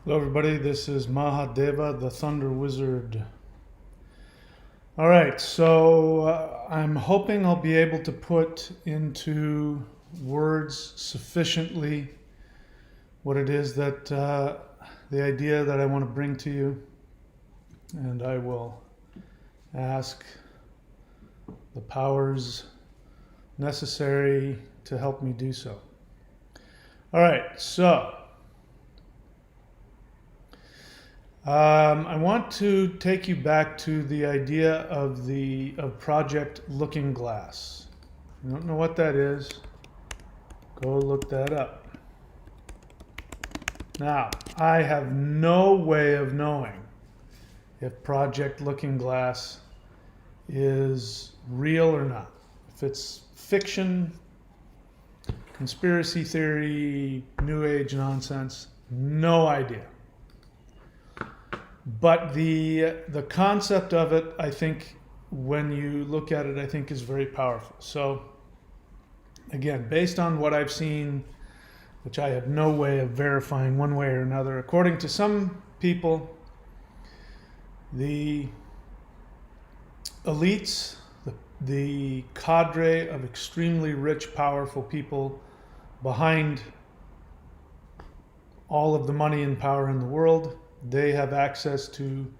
Hello everybody, this is Mahadeva, the Thunder Wizard. All right, so I'm hoping I'll be able to put into words sufficiently what it is that the idea that I want to bring to you, and I will ask the powers necessary to help me do so. All right, so I want to take you back to the idea of Project Looking Glass. If you don't know what that is, go look that up. Now, I have no way of knowing if Project Looking Glass is real or not. If it's fiction, conspiracy theory, New Age nonsense, no idea. But the concept of it, I think, when you look at it, I think is very powerful. So, again, based on what I've seen, which I have no way of verifying one way or another, according to some people, the elites, the cadre of extremely rich, powerful people behind all of the money and power in the world, they have access to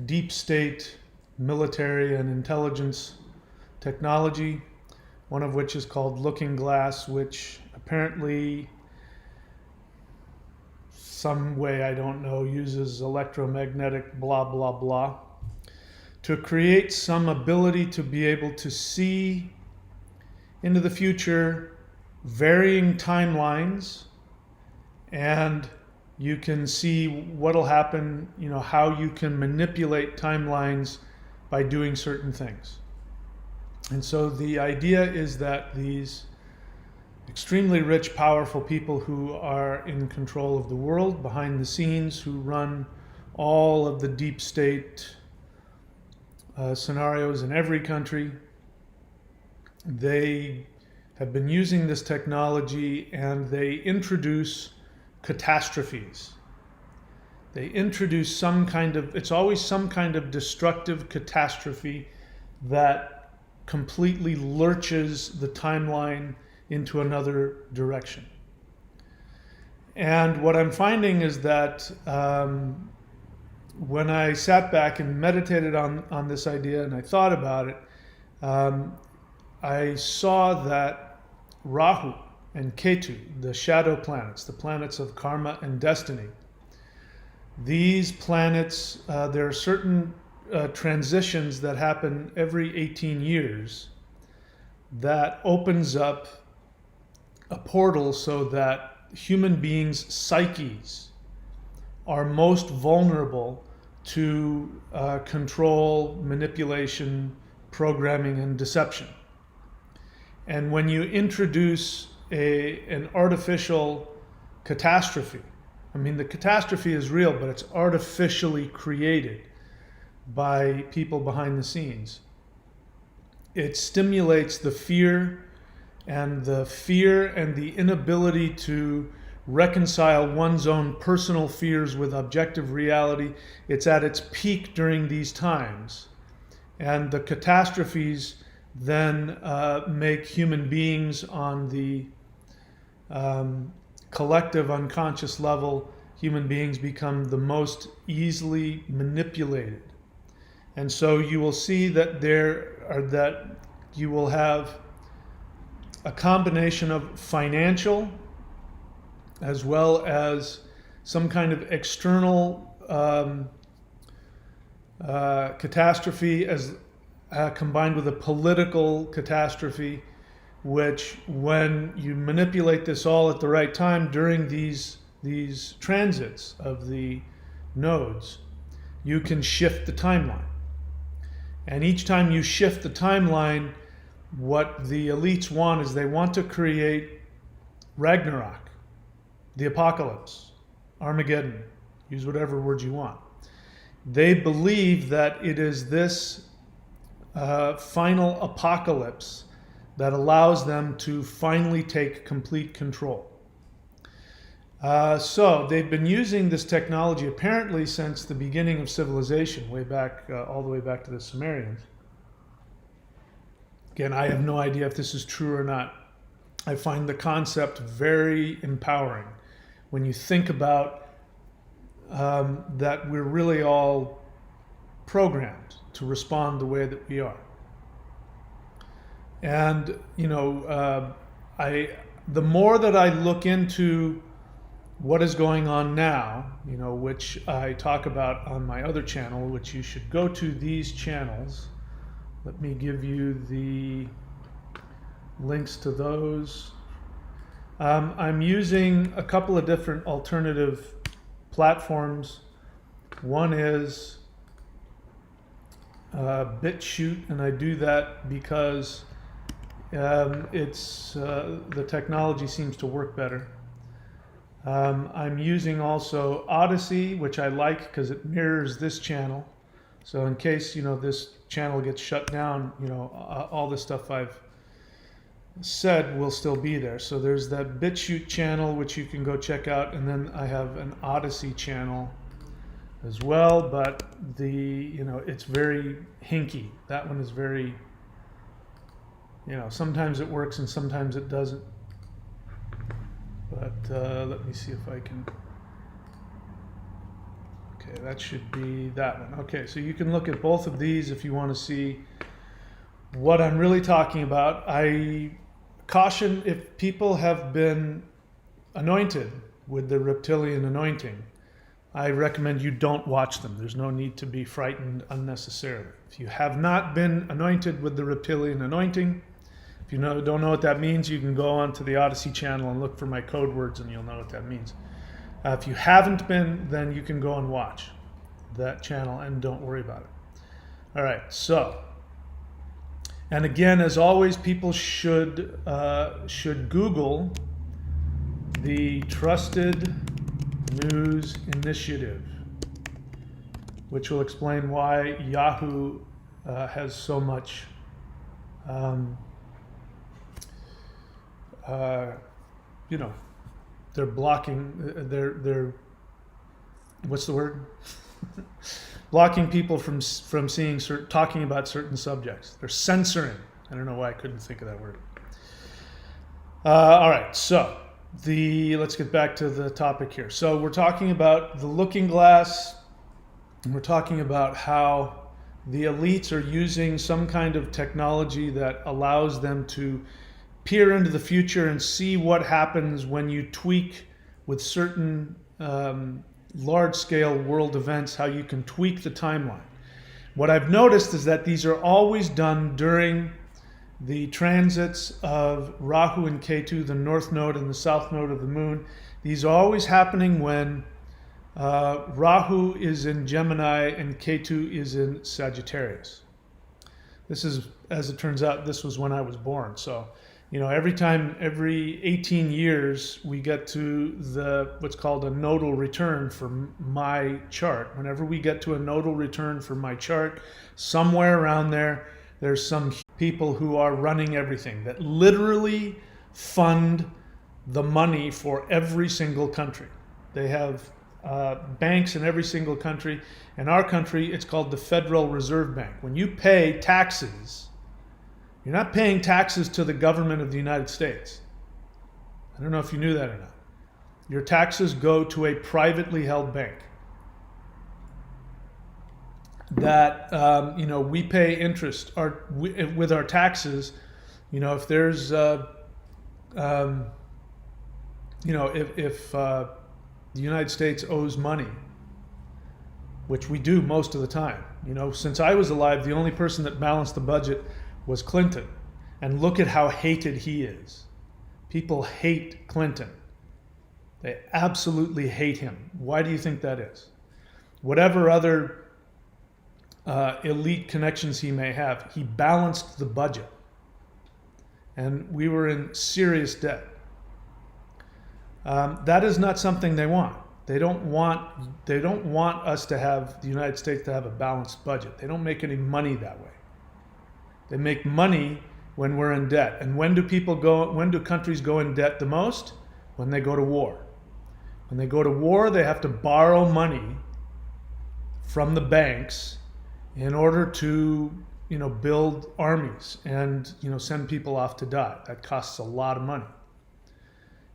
deep state military and intelligence technology, one of which is called Looking Glass, which apparently some way, I don't know, uses electromagnetic blah, blah, blah, to create some ability to be able to see into the future varying timelines, and you can see what'll happen, how you can manipulate timelines by doing certain things. And so the idea is that these extremely rich, powerful people who are in control of the world, behind the scenes, who run all of the deep state scenarios in every country, they have been using this technology, and they introduce catastrophes. They introduce it's always some kind of destructive catastrophe that completely lurches the timeline into another direction. And what I'm finding is that when I sat back and meditated on this idea and I thought about it, I saw that Rahu and Ketu, the shadow planets, the planets of karma and destiny, these planets, there are certain transitions that happen every 18 years that opens up a portal so that human beings' psyches are most vulnerable to control, manipulation, programming, and deception. And when you introduce an artificial catastrophe, I mean, the catastrophe is real, but it's artificially created by people behind the scenes. It stimulates the fear and the inability to reconcile one's own personal fears with objective reality. It's at its peak during these times. And the catastrophes then make human beings on the collective unconscious level, human beings become the most easily manipulated. And so you will see that you will have a combination of financial as well as some kind of external catastrophe as combined with a political catastrophe, which, when you manipulate this all at the right time during these transits of the nodes, you can shift the timeline. And each time you shift the timeline, what the elites want is they want to create Ragnarok, the apocalypse, Armageddon, use whatever words you want. They believe that it is this final apocalypse that allows them to finally take complete control. So they've been using this technology apparently since the beginning of civilization, way back, all the way back to the Sumerians. Again, I have no idea if this is true or not. I find the concept very empowering when you think about that we're really all programmed to respond the way that we are. And the more that I look into what is going on now, which I talk about on my other channel, which you should go to these channels. Let me give you the links to those. I'm using a couple of different alternative platforms. One is BitChute, and I do that because the technology seems to work better. I'm using also Odyssey, which I like because it mirrors this channel. So in case this channel gets shut down, all the stuff I've said will still be there. So there's that BitChute channel, which you can go check out, and then I have an Odyssey channel as well. But it's very hinky. That one is very, sometimes it works and sometimes it doesn't. But let me see if I can. Okay, that should be that one. Okay, so you can look at both of these if you want to see what I'm really talking about. I caution, if people have been anointed with the reptilian anointing, I recommend you don't watch them. There's no need to be frightened unnecessarily. If you have not been anointed with the reptilian anointing, if you don't know what that means, you can go onto the Odyssey channel and look for my code words and you'll know what that means. If you haven't been, then you can go and watch that channel and don't worry about it. All right, so, and again, as always, people should Google the Trusted News Initiative, which will explain why Yahoo has so much they're blocking, they're what's the word? Blocking people from seeing talking about certain subjects. They're censoring. I don't know why I couldn't think of that word. All right, so let's get back to the topic here. So we're talking about the looking glass, and we're talking about how the elites are using some kind of technology that allows them to peer into the future and see what happens when you tweak with certain large-scale world events, how you can tweak the timeline. What I've noticed is that these are always done during the transits of Rahu and Ketu, the north node and the south node of the moon. These are always happening when Rahu is in Gemini and Ketu is in Sagittarius. This is, as it turns out, this was when I was born. So every 18 years, we get to what's called a nodal return for my chart. Whenever we get to a nodal return for my chart, somewhere around there's some people who are running everything that literally fund the money for every single country. They have banks in every single country. In our country, it's called the Federal Reserve Bank. When you pay taxes, you're not paying taxes to the government of the United States. I don't know if you knew that or not. Your taxes go to a privately held bank. That we pay interest with our taxes. If there's if the United States owes money, which we do most of the time. Since I was alive, the only person that balanced the budget was Clinton. And look at how hated he is. People hate Clinton. They absolutely hate him. Why do you think that is? Whatever other elite connections he may have, he balanced the budget. And we were in serious debt. That is not something they want. They don't want us to have, the United States to have a balanced budget. They don't make any money that way. They make money when we're in debt. And when do countries go in debt the most? When they go to war. When they go to war, they have to borrow money from the banks in order to, build armies and, send people off to die. That costs a lot of money.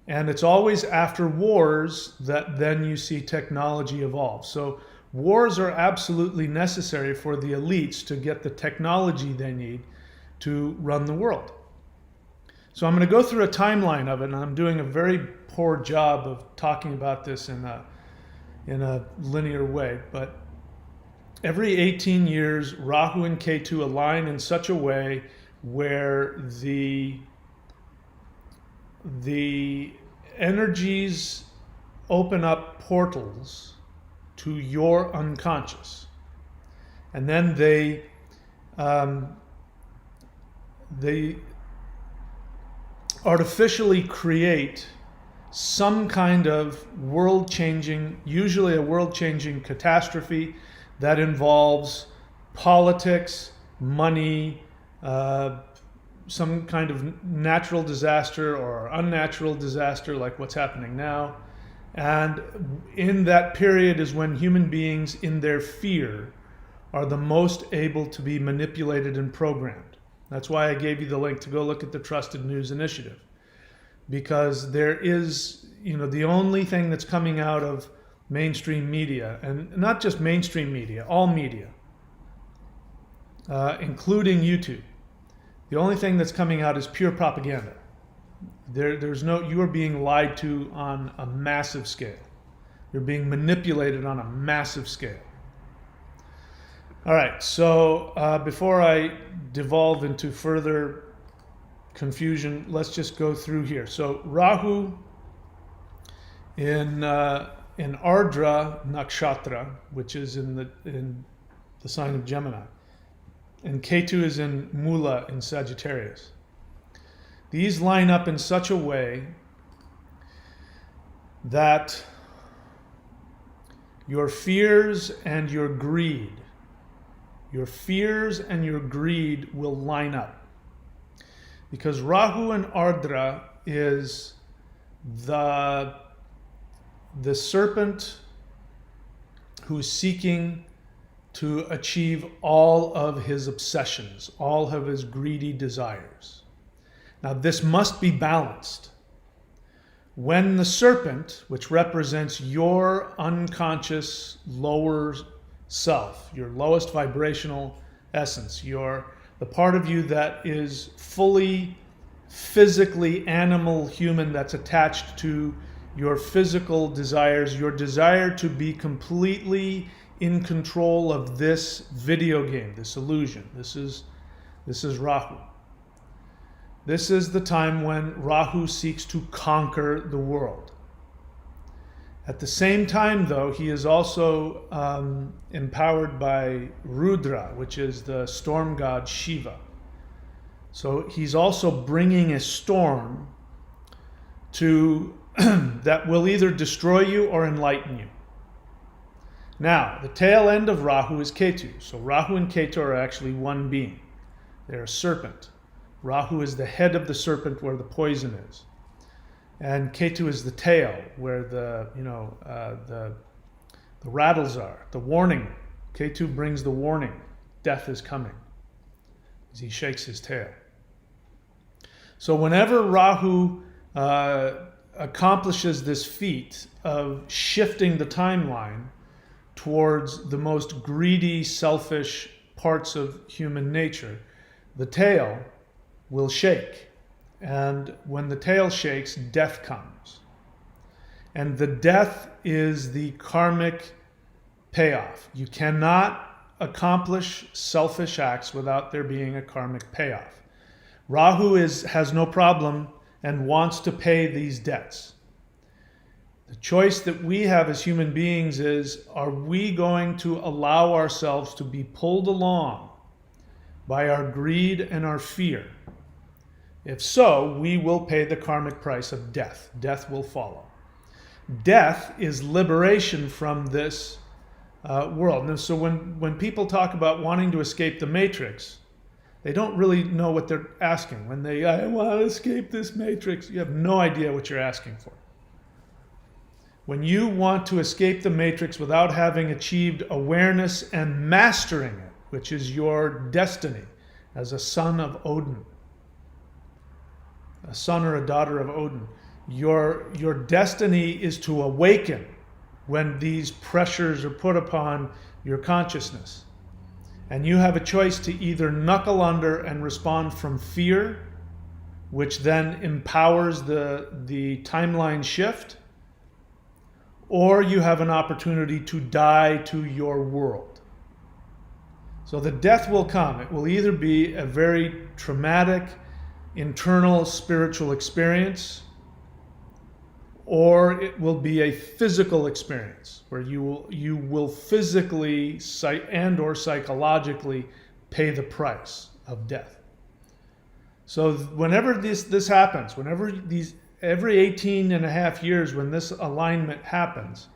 And it's always after wars that then you see technology evolve. So wars are absolutely necessary for the elites to get the technology they need to run the world. So I'm going to go through a timeline of it, and I'm doing a very poor job of talking about this in a linear way. But every 18 years, Rahu and Ketu align in such a way where the energies open up portals to your unconscious, and then they artificially create some kind of world-changing, usually a world-changing catastrophe that involves politics, money, some kind of natural disaster or unnatural disaster like what's happening now. And in that period is when human beings, in their fear, are the most able to be manipulated and programmed. That's why I gave you the link to go look at the Trusted News Initiative. Because there is, the only thing that's coming out of mainstream media, and not just mainstream media, all media, including YouTube, the only thing that's coming out is pure propaganda. You are being lied to on a massive scale. You're being manipulated on a massive scale. All right, so before I devolve into further confusion, let's just go through here. So Rahu in Ardra Nakshatra, which is in the sign of Gemini, and Ketu is in Mula in Sagittarius. These line up in such a way that your fears and your greed will line up. Because Rahu and Ardra is the serpent who's seeking to achieve all of his obsessions, all of his greedy desires. Now, this must be balanced. When the serpent, which represents your unconscious lower self, your lowest vibrational essence, the part of you that is fully physically animal human, that's attached to your physical desires, your desire to be completely in control of this video game, this illusion. This is Rahu. This is the time when Rahu seeks to conquer the world. At the same time, though, he is also empowered by Rudra, which is the storm god Shiva. So he's also bringing a storm that will either destroy you or enlighten you. Now, the tail end of Rahu is Ketu. So Rahu and Ketu are actually one being. They're a serpent. Rahu is the head of the serpent where the poison is. And Ketu is the tail where the rattles are, the warning. Ketu brings the warning. Death is coming as he shakes his tail. So whenever Rahu accomplishes this feat of shifting the timeline towards the most greedy, selfish parts of human nature, the tail will shake. And when the tail shakes, death comes. And the death is the karmic payoff. You cannot accomplish selfish acts without there being a karmic payoff. Rahu has no problem and wants to pay these debts. The choice that we have as human beings is, are we going to allow ourselves to be pulled along by our greed and our fear? If so, we will pay the karmic price of death. Death will follow. Death is liberation from this world. And so when people talk about wanting to escape the matrix, they don't really know what they're asking. When I want to escape this matrix, you have no idea what you're asking for. when you want to escape the matrix without having achieved awareness and mastering it, which is your destiny as a son of Odin, a son or a daughter of Odin, your destiny is to awaken when these pressures are put upon your consciousness. And you have a choice to either knuckle under and respond from fear, which then empowers the timeline shift, or you have an opportunity to die to your world. So the death will come. It will either be a very traumatic, internal spiritual experience, or it will be a physical experience where you will physically and or psychologically pay the price of death. So whenever this happens, every 18 and a half years when this alignment happens,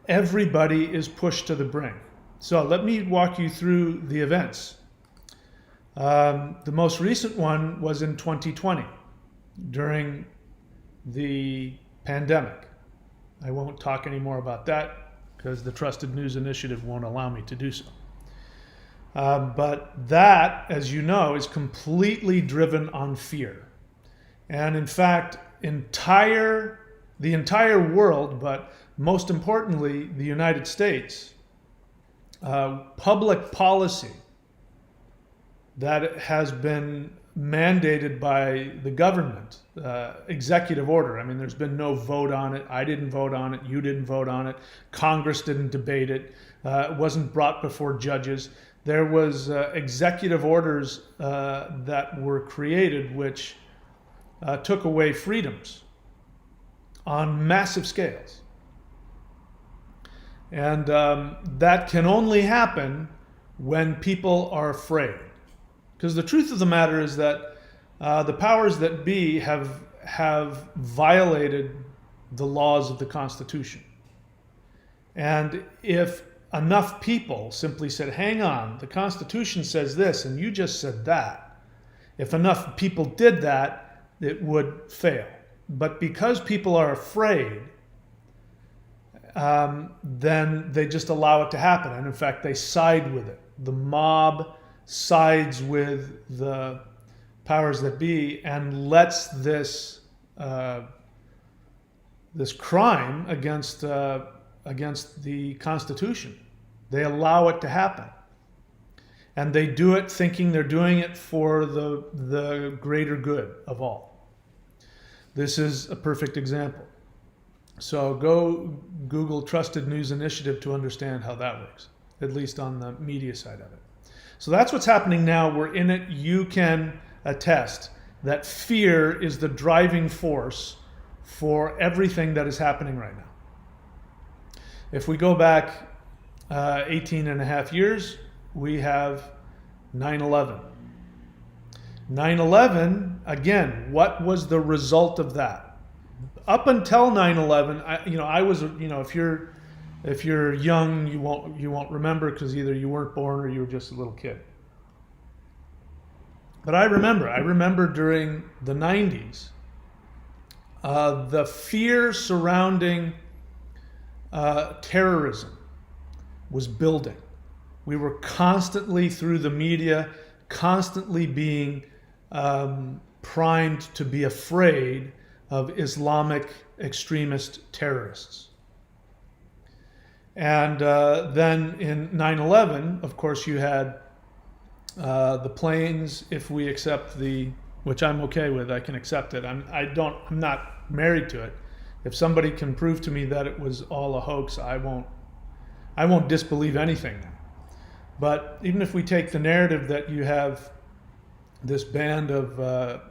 everybody is pushed to the brink. So let me walk you through the events. The most recent one was in 2020 during the pandemic. I won't talk any more about that because the Trusted News Initiative won't allow me to do so. But that, as you know, is completely driven on fear. And in fact, the entire world, but most importantly, the United States, public policy that has been mandated by the government, executive order. I mean, there's been no vote on it. I didn't vote on it. You didn't vote on it. Congress didn't debate it. It wasn't brought before judges. There was executive orders that were created which took away freedoms on massive scales. And that can only happen when people are afraid. Because the truth of the matter is that the powers that be have violated the laws of the Constitution. And if enough people simply said, hang on, the Constitution says this and you just said that, if enough people did that, it would fail. But because people are afraid, then they just allow it to happen. And in fact, they side with it. The mob sides with the powers that be and lets this crime against the Constitution. They allow it to happen. And they do it thinking they're doing it for the greater good of all. This is a perfect example. So go Google Trusted News Initiative to understand how that works, at least on the media side of it. So that's what's happening now. We're in it. You can attest that fear is the driving force for everything that is happening right now. If we go back 18 and a half years, we have 9/11. 9/11, again, what was the result of that? Up until 9/11, I was, if you're young, you won't remember because either you weren't born or you were just a little kid. But I remember during the 90s, the fear surrounding terrorism was building. We were constantly through the media, constantly being primed to be afraid of Islamic extremist terrorists. And then in 9/11, of course, you had the planes. If we accept which I'm okay with, I can accept it. I'm not married to it. If somebody can prove to me that it was all a hoax, I won't disbelieve anything now. But even if we take the narrative that you have this band of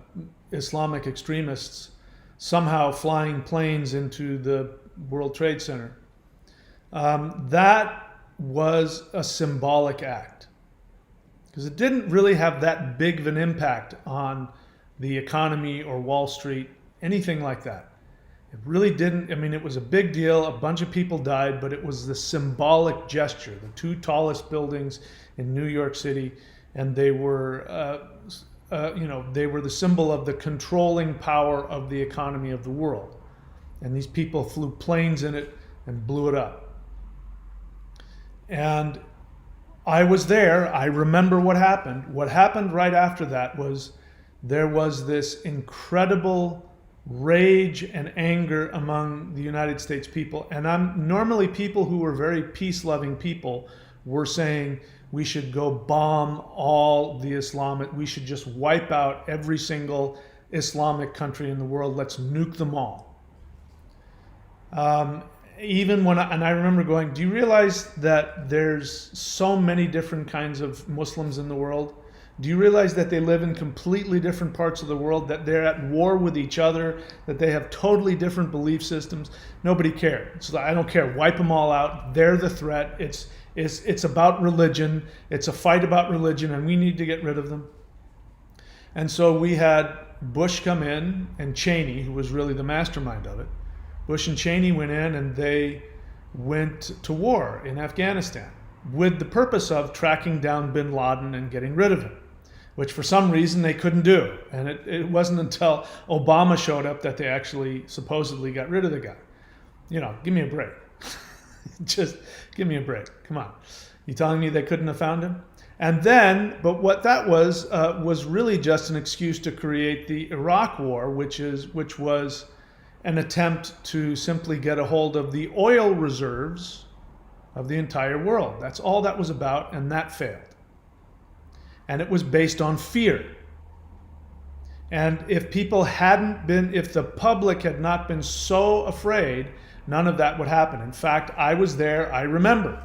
Islamic extremists somehow flying planes into the World Trade Center, that was a symbolic act. Because it didn't really have that big of an impact on the economy or Wall Street, anything like that. It really didn't. I mean, it was a big deal. A bunch of people died, but it was the symbolic gesture. The two tallest buildings in New York City, and they were, they were the symbol of the controlling power of the economy of the world. And these people flew planes in it and blew it up. And I was there. I remember what happened. What happened right after that was there was this incredible rage and anger among the United States people. And normally people who were very peace-loving people were saying we should go bomb all the Islamic, we should just wipe out every single Islamic country in the world. Let's nuke them all. Even when I remember going, do you realize that there's so many different kinds of Muslims in the world? Do you realize that they live in completely different parts of the world, that they're at war with each other, that they have totally different belief systems? Nobody cared. So I don't care. Wipe them all out. They're the threat. It's about religion. It's a fight about religion, and we need to get rid of them. And so we had Bush come in, and Cheney, who was really the mastermind of it. Bush and Cheney went in, and they went to war in Afghanistan with the purpose of tracking down bin Laden and getting rid of him, which for some reason they couldn't do. And it wasn't until Obama showed up that they actually supposedly got rid of the guy. You know, give me a break. Just give me a break. Come on. You telling me they couldn't have found him? And then, but what that was really just an excuse to create the Iraq War, which was an attempt to simply get a hold of the oil reserves of the entire world. That's all that was about, and that failed. And it was based on fear. And if the public had not been so afraid, none of that would happen. In fact, I was there, I remember.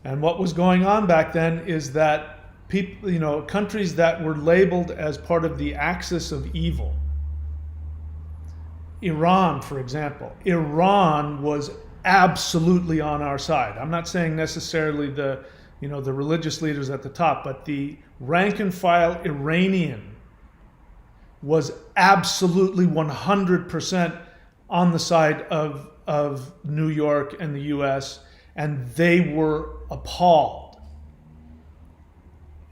And what was going on back then is that people, countries that were labeled as part of the axis of evil, Iran, for example, Iran was absolutely on our side. I'm not saying necessarily the religious leaders at the top, but the rank and file Iranian was absolutely 100% on the side of New York and the US, and they were appalled.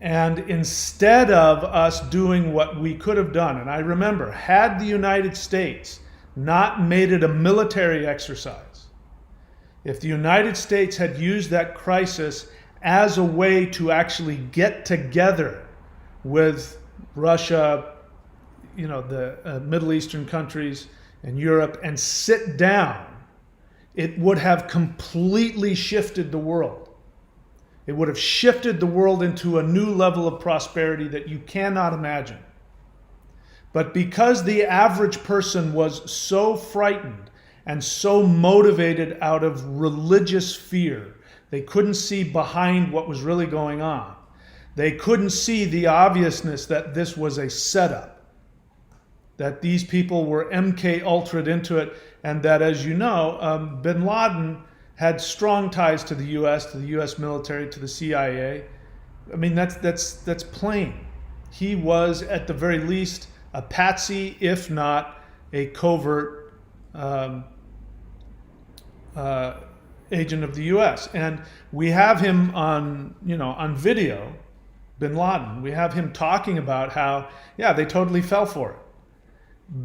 And instead of us doing what we could have done, and I remember, had the United States not made it a military exercise, if the United States had used that crisis as a way to actually get together with Russia, the Middle Eastern countries and Europe, and sit down, it would have completely shifted the world. It would have shifted the world into a new level of prosperity that you cannot imagine. But because the average person was so frightened and so motivated out of religious fear, they couldn't see behind what was really going on. They couldn't see the obviousness that this was a setup, that these people were MK Ultra'd into it, and that, as you know, bin Laden had strong ties to the U.S. military, to the CIA. I mean, that's plain. He was, at the very least, a patsy, if not a covert agent of the U.S. And we have him on video, bin Laden. We have him talking about how, they totally fell for it.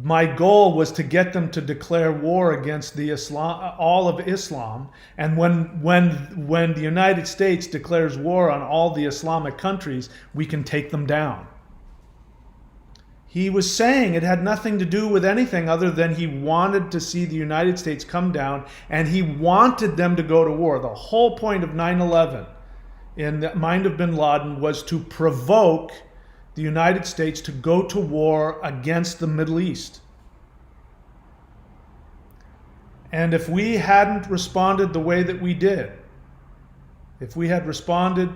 My goal was to get them to declare war against all of Islam, and when the United States declares war on all the Islamic countries, we can take them down. He was saying it had nothing to do with anything other than he wanted to see the United States come down, and he wanted them to go to war. The whole point of 9/11 in the mind of bin Laden was to provoke the United States to go to war against the Middle East. And if we hadn't responded the way that we did, if we had responded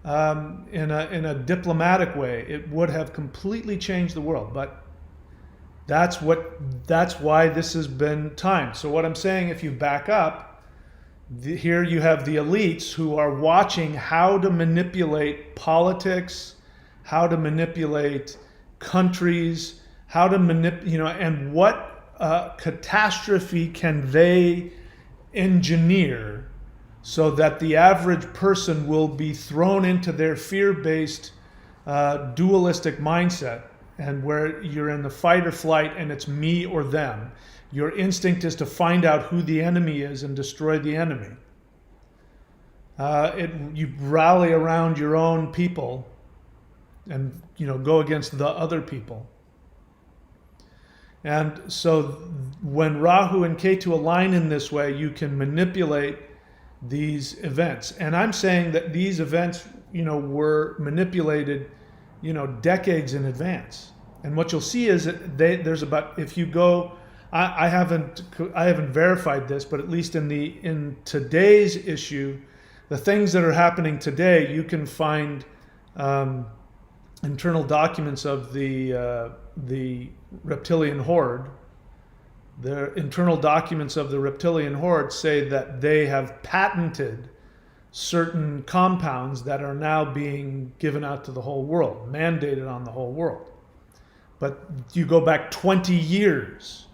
in a diplomatic way, it would have completely changed the world. But that's why this has been timed. So what I'm saying, if you back up, here you have the elites who are watching how to manipulate politics, how to manipulate countries, how to and what catastrophe can they engineer so that the average person will be thrown into their fear-based dualistic mindset and where you're in the fight or flight and it's me or them, your instinct is to find out who the enemy is and destroy the enemy. You rally around your own people and go against the other people. And so when Rahu and Ketu align in this way, you can manipulate these events. And I'm saying that these events, were manipulated, decades in advance. And what you'll see is that there's about, if you go, I haven't verified this, but at least in today's issue, the things that are happening today, you can find internal documents of the reptilian horde. The internal documents of the reptilian horde say that they have patented certain compounds that are now being given out to the whole world, mandated on the whole world. But you go back 20 years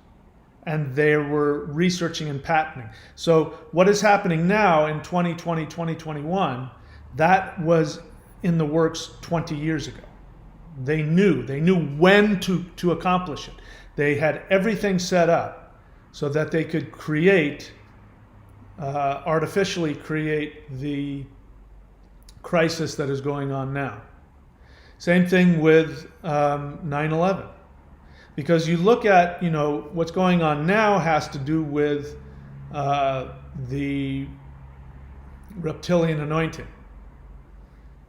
and they were researching and patenting. So what is happening now in 2020, 2021, that was in the works 20 years ago. They knew when to accomplish it. They had everything set up so that they could artificially create the crisis that is going on now. Same thing with 9/11. Because you look at, what's going on now has to do with the reptilian anointing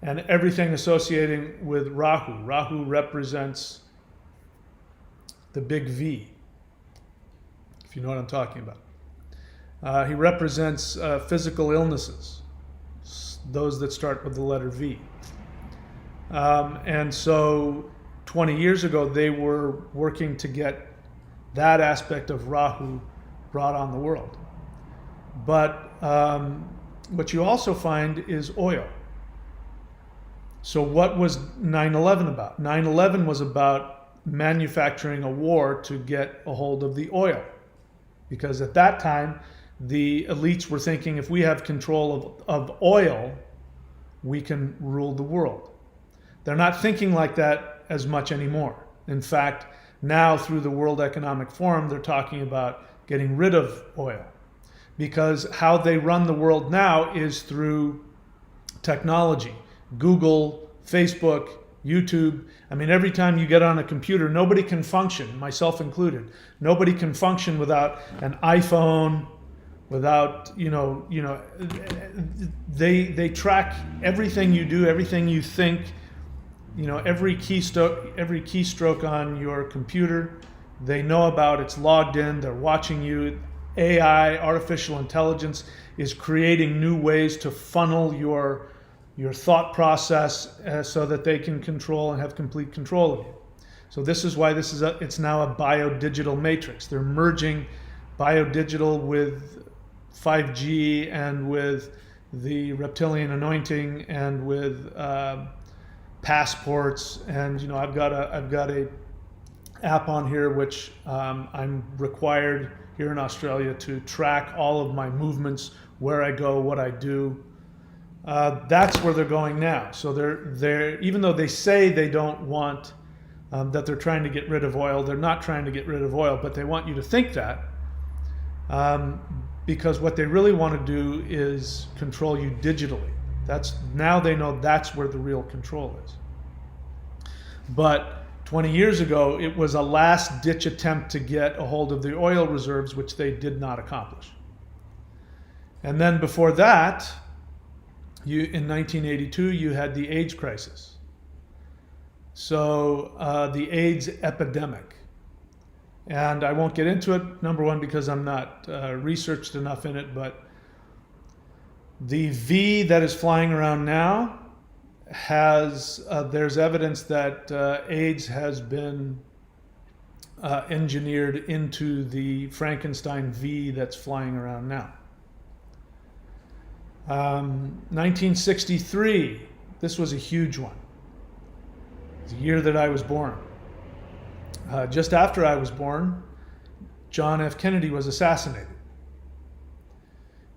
and everything associating with Rahu. Rahu represents the big V, if you know what I'm talking about. He represents physical illnesses, those that start with the letter V. And so 20 years ago, they were working to get that aspect of Rahu brought on the world. But what you also find is oil. So what was 9/11 about? 9/11 was about manufacturing a war to get a hold of the oil. Because at that time, the elites were thinking if we have control of oil, we can rule the world. They're not thinking like that as much anymore. In fact, now through the World Economic Forum, they're talking about getting rid of oil. Because how they run the world now is through technology. Google, Facebook, YouTube. I mean, every time you get on a computer, nobody can function, myself included. Nobody can function without an iPhone, without, they track everything you do, everything you think, every keystroke on your computer, they know about, it's logged in, they're watching you. AI, artificial intelligence, is creating new ways to funnel your thought process so that they can control and have complete control of you. So this is why it's now a biodigital matrix. They're merging biodigital with 5G and with the reptilian anointing and with passports. And I've got a app on here which I'm required here in Australia to track all of my movements, where I go, what I do. That's where they're going now. So they're even though they say they don't want that they're trying to get rid of oil, they're not trying to get rid of oil, but they want you to think that because what they really want to do is control you digitally. Now they know that's where the real control is. But 20 years ago, it was a last-ditch attempt to get a hold of the oil reserves, which they did not accomplish. And then before that, in 1982, you had the AIDS crisis. So the AIDS epidemic. And I won't get into it, number one, because I'm not researched enough in it, but the V that is flying around now there's evidence that AIDS has been engineered into the Frankenstein V that's flying around now. 1963, this was a huge one. It's the year that I was born. Just after I was born, John F. Kennedy was assassinated.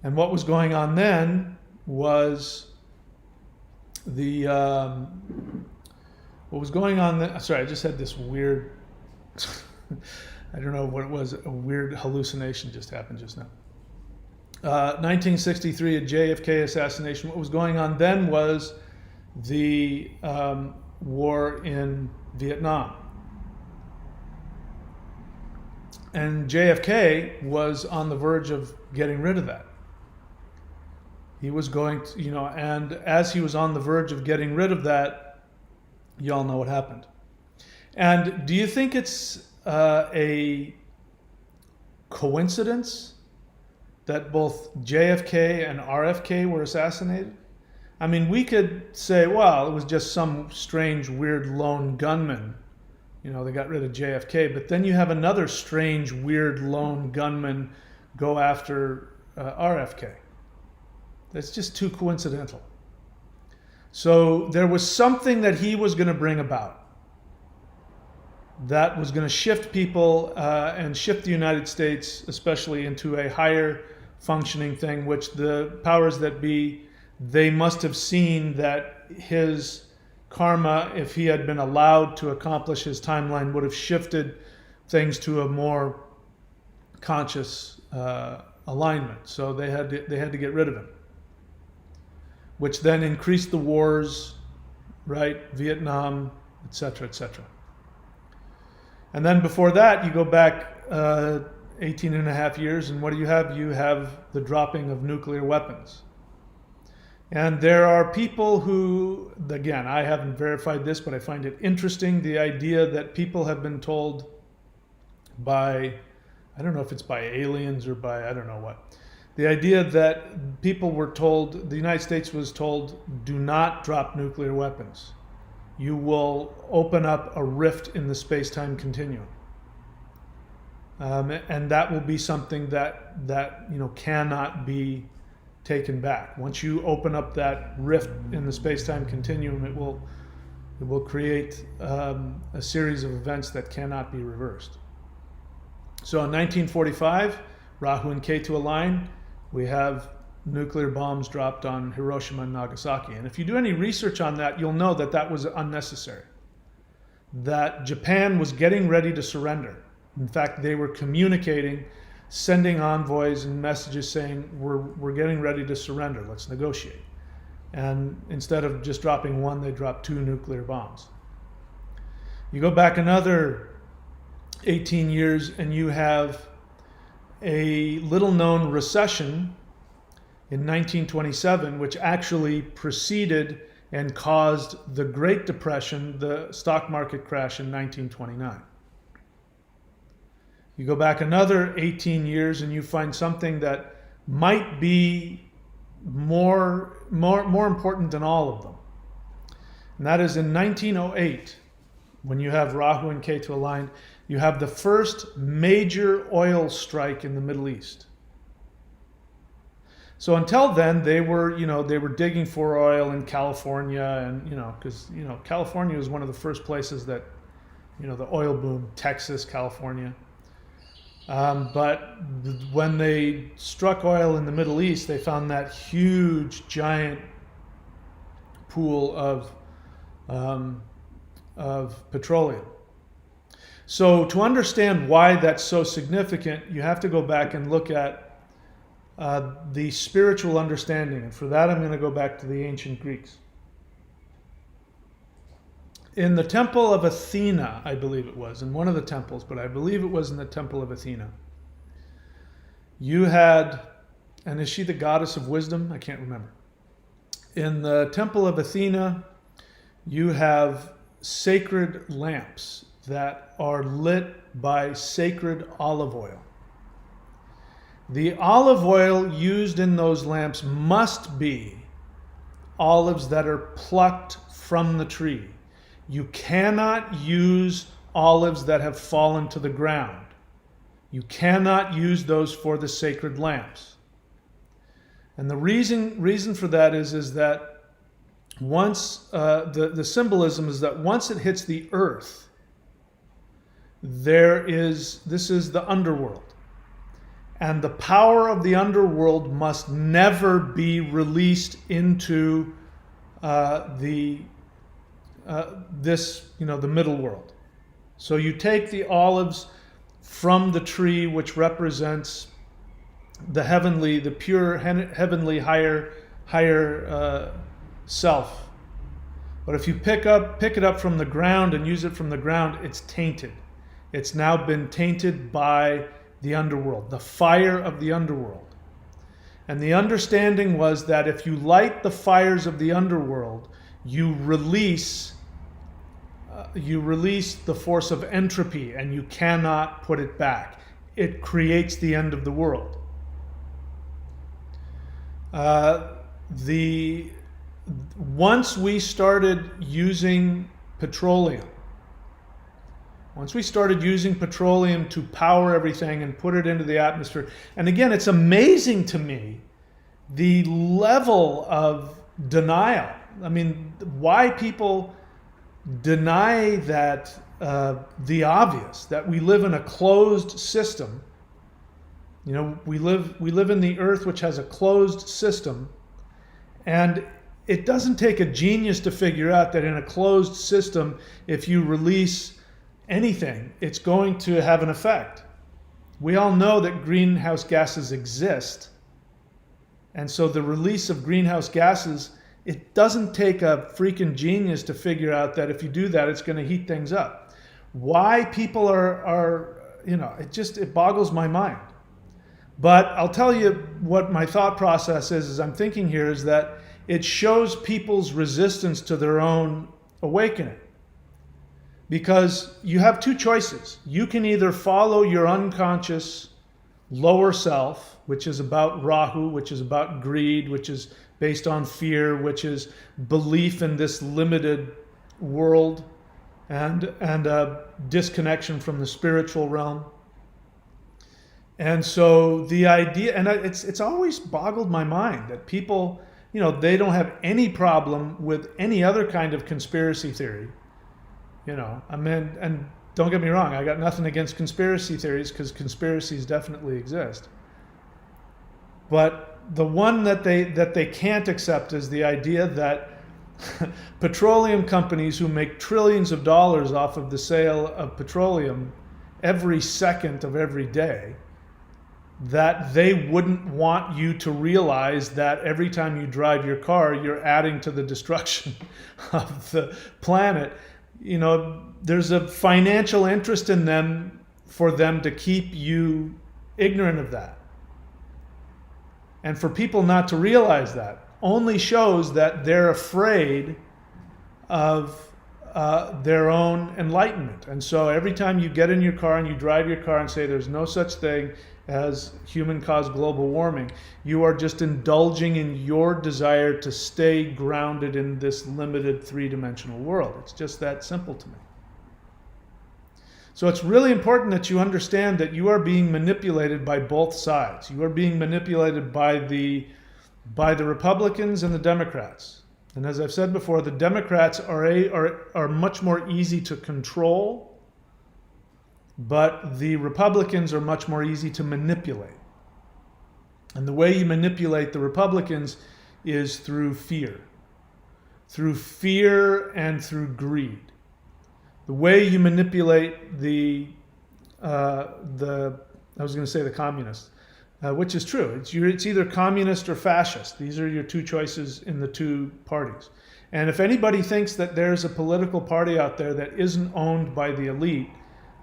And what was going on then was What was going on then? Sorry, I just had this weird, I don't know what it was, a weird hallucination just happened just now. 1963, a JFK assassination. What was going on then was the war in Vietnam. And JFK was on the verge of getting rid of that. He was going to, and as he was on the verge of getting rid of that, y'all know what happened. And do you think it's a coincidence that both JFK and RFK were assassinated? I mean, we could say, well, it was just some strange, weird lone gunman. They got rid of JFK, but then you have another strange, weird lone gunman go after RFK. That's just too coincidental. So there was something that he was going to bring about that was going to shift people and shift the United States, especially, into a higher functioning thing, which the powers that be, they must have seen that his karma, if he had been allowed to accomplish his timeline, would have shifted things to a more conscious alignment. So they had to get rid of him, which then increased the wars, right? Vietnam, etc., etc. And then before that, you go back 18 and a half years, and what do you have? You have the dropping of nuclear weapons. And there are people who, again, I haven't verified this, but I find it interesting, the idea that people have been told by, I don't know if it's by aliens or by I don't know what, the idea that people were told, the United States was told, do not drop nuclear weapons. You will open up a rift in the space-time continuum. And that will be something that cannot be taken back. Once you open up that rift in the space-time continuum, it will create a series of events that cannot be reversed. So in 1945, Rahu and Ketu align. We have nuclear bombs dropped on Hiroshima and Nagasaki. And if you do any research on that, you'll know that that was unnecessary. That Japan was getting ready to surrender. In fact, they were communicating, sending envoys and messages saying, we're getting ready to surrender, let's negotiate. And instead of just dropping one, they dropped 2 nuclear bombs. You go back another 18 years and you have a little known recession in 1927, which actually preceded and caused the Great Depression, the stock market crash in 1929. You go back another 18 years and you find something that might be more important than all of them. And that is in 1908, when you have Rahu and Ketu aligned, you have the first major oil strike in the Middle East. So until then, they were digging for oil in California, and because California was one of the first places that, the oil boom, Texas, California. But when they struck oil in the Middle East, they found that huge, giant pool of petroleum. So to understand why that's so significant, you have to go back and look at the spiritual understanding. And for that, I'm going to go back to the ancient Greeks. In the temple of Athena, I believe it was, in one of the temples, but I believe it was in the temple of Athena, you had, and is she the goddess of wisdom? I can't remember. In the temple of Athena, you have sacred lamps that are lit by sacred olive oil. The olive oil used in those lamps must be olives that are plucked from the tree. You cannot use olives that have fallen to the ground. You cannot use those for the sacred lamps. And the reason for that is that once the symbolism is that once it hits the earth, this is the underworld. And the power of the underworld must never be released into the the middle world. So you take the olives from the tree, which represents the pure heavenly higher self. But if you pick it up from the ground and use it from the ground, it's tainted. It's now been tainted by the underworld, the fire of the underworld. And the understanding was that if you light the fires of the underworld, you release the force of entropy, and you cannot put it back. It creates the end of the world. Once we started using petroleum to power everything and put it into the atmosphere, and again, it's amazing to me the level of denial. I mean, why people deny that the obvious, that we live in a closed system. You know, we live in the earth, which has a closed system, and it doesn't take a genius to figure out that in a closed system, if you release anything, it's going to have an effect. We all know that greenhouse gases exist, and so the release of greenhouse gases, it doesn't take a freaking genius to figure out that if you do that, it's going to heat things up. Why people are it boggles my mind. But I'll tell you what my thought process is as I'm thinking here, is that it shows people's resistance to their own awakening. Because you have two choices. You can either follow your unconscious lower self, which is about Rahu, which is about greed, which is based on fear, which is belief in this limited world and a disconnection from the spiritual realm. And so the idea, and it's always boggled my mind that people, they don't have any problem with any other kind of conspiracy theory. I mean, and don't get me wrong, I got nothing against conspiracy theories, because conspiracies definitely exist. But the one that they can't accept is the idea that petroleum companies who make trillions of dollars off of the sale of petroleum every second of every day, that they wouldn't want you to realize that every time you drive your car, you're adding to the destruction of the planet. There's a financial interest in them for them to keep you ignorant of that. And for people not to realize that only shows that they're afraid of their own enlightenment. And so every time you get in your car and you drive your car and say there's no such thing as human-caused global warming, you are just indulging in your desire to stay grounded in this limited three-dimensional world. It's just that simple to me. So it's really important that you understand that you are being manipulated by both sides. You are being manipulated by the Republicans and the Democrats. And as I've said before, the Democrats are much more easy to control, but the Republicans are much more easy to manipulate. And the way you manipulate the Republicans is through fear and through greed. The way you manipulate the communists, which is true. It's either communist or fascist. These are your two choices in the two parties. And if anybody thinks that there's a political party out there that isn't owned by the elite,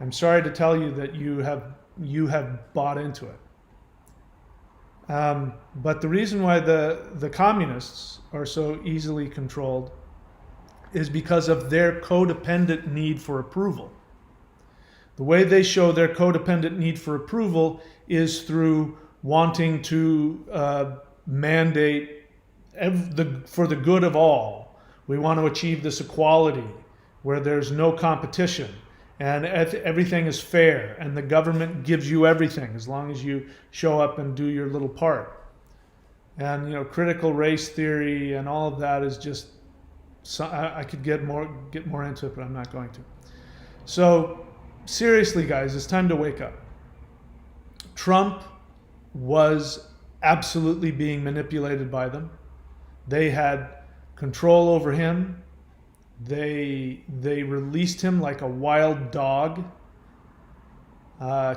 I'm sorry to tell you that you have bought into it. But the reason why the communists are so easily controlled is because of their codependent need for approval. The way they show their codependent need for approval is through wanting to mandate for the good of all. We want to achieve this equality where there's no competition and everything is fair and the government gives you everything as long as you show up and do your little part. And critical race theory and all of that is just, I could get more into it, but I'm not going to. So seriously, guys, it's time to wake up. Trump was absolutely being manipulated by them. They had control over him They released him like a wild dog,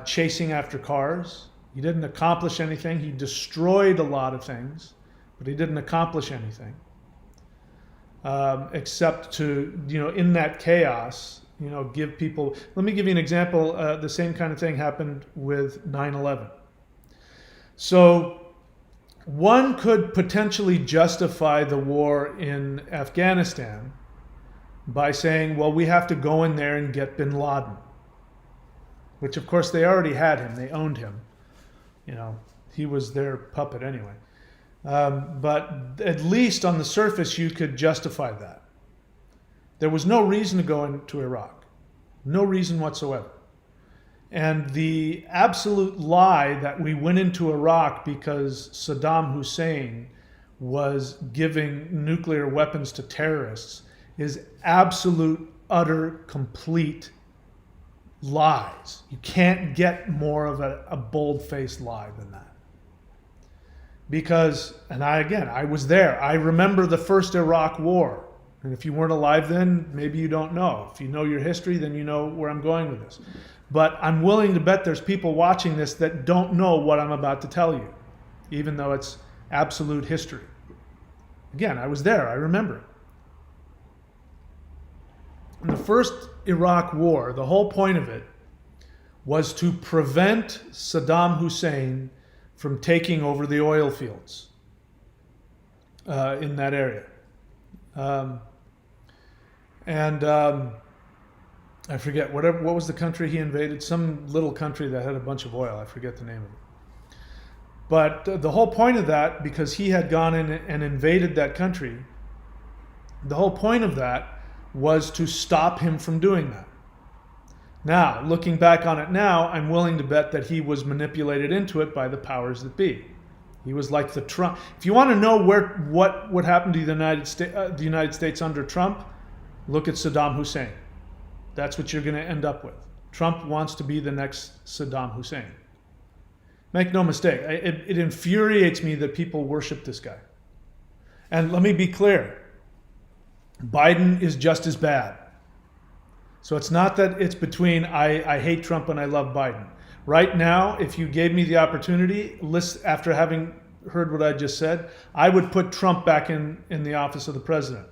chasing after cars. He didn't accomplish anything. He destroyed a lot of things, but he didn't accomplish anything. Except to, in that chaos, give people. Let me give you an example. The same kind of thing happened with 9/11. So one could potentially justify the war in Afghanistan by saying, well, we have to go in there and get bin Laden, which of course they already had him. They owned him. He was their puppet anyway. But at least on the surface, you could justify that. There was no reason to go into Iraq. No reason whatsoever. And the absolute lie that we went into Iraq because Saddam Hussein was giving nuclear weapons to terrorists is absolute, utter, complete lies. You can't get more of a bold-faced lie than that. Because, and I was there. I remember the first Iraq War. And if you weren't alive then, maybe you don't know. If you know your history, then you know where I'm going with this. But I'm willing to bet there's people watching this that don't know what I'm about to tell you, even though it's absolute history. Again, I was there. I remember it. In the first Iraq War, the whole point of it was to prevent Saddam Hussein from taking over the oil fields in that area. I forget, what was the country he invaded? Some little country that had a bunch of oil. I forget the name of it. But the whole point of that, because he had gone in and invaded that country, the whole point of that was to stop him from doing that. Now, looking back on it now, I'm willing to bet that he was manipulated into it by the powers that be. He was like the Trump. If you want to know what would happen to the United States under Trump, look at Saddam Hussein. That's what you're going to end up with. Trump wants to be the next Saddam Hussein. Make no mistake, it infuriates me that people worship this guy. And let me be clear, Biden is just as bad. So it's not that it's between I hate Trump and I love Biden. Right now, if you gave me the opportunity, after having heard what I just said, I would put Trump back in the office of the president.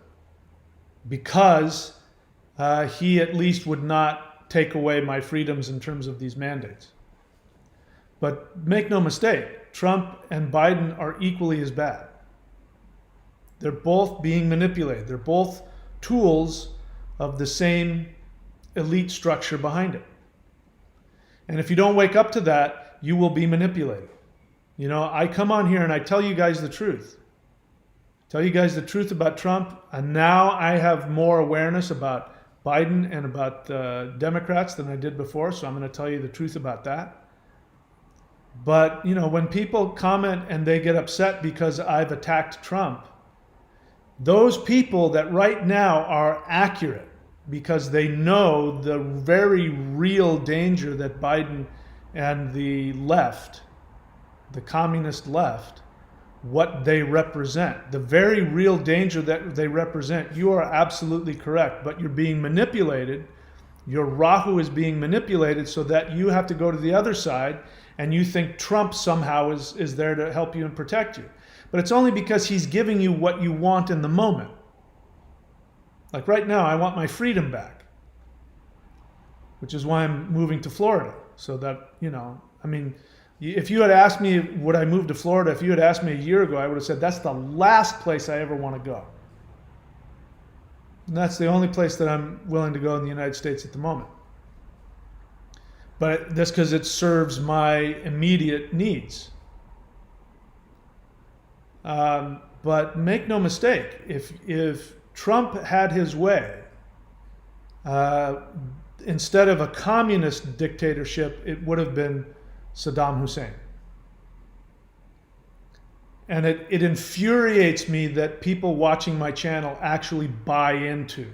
Because he at least would not take away my freedoms in terms of these mandates. But make no mistake, Trump and Biden are equally as bad. They're both being manipulated. They're both tools of the same elite structure behind it. And if you don't wake up to that, you will be manipulated. I come on here and I tell you guys the truth. Tell you guys the truth about Trump, and now I have more awareness about Biden and about Democrats than I did before, so I'm going to tell you the truth about that. But, when people comment and they get upset because I've attacked Trump, those people that right now are accurate because they know the very real danger that Biden and the left, the communist left, what they represent, the very real danger that they represent, you are absolutely correct, but you're being manipulated. Your Rahu is being manipulated so that you have to go to the other side and you think Trump somehow is there to help you and protect you. But it's only because he's giving you what you want in the moment. Like right now, I want my freedom back, which is why I'm moving to Florida. So that, if you had asked me, would I move to Florida? If you had asked me a year ago, I would have said, that's the last place I ever want to go. And that's the only place that I'm willing to go in the United States at the moment. But that's because it serves my immediate needs. But make no mistake, if Trump had his way, instead of a communist dictatorship, it would have been Saddam Hussein. And it infuriates me that people watching my channel actually buy into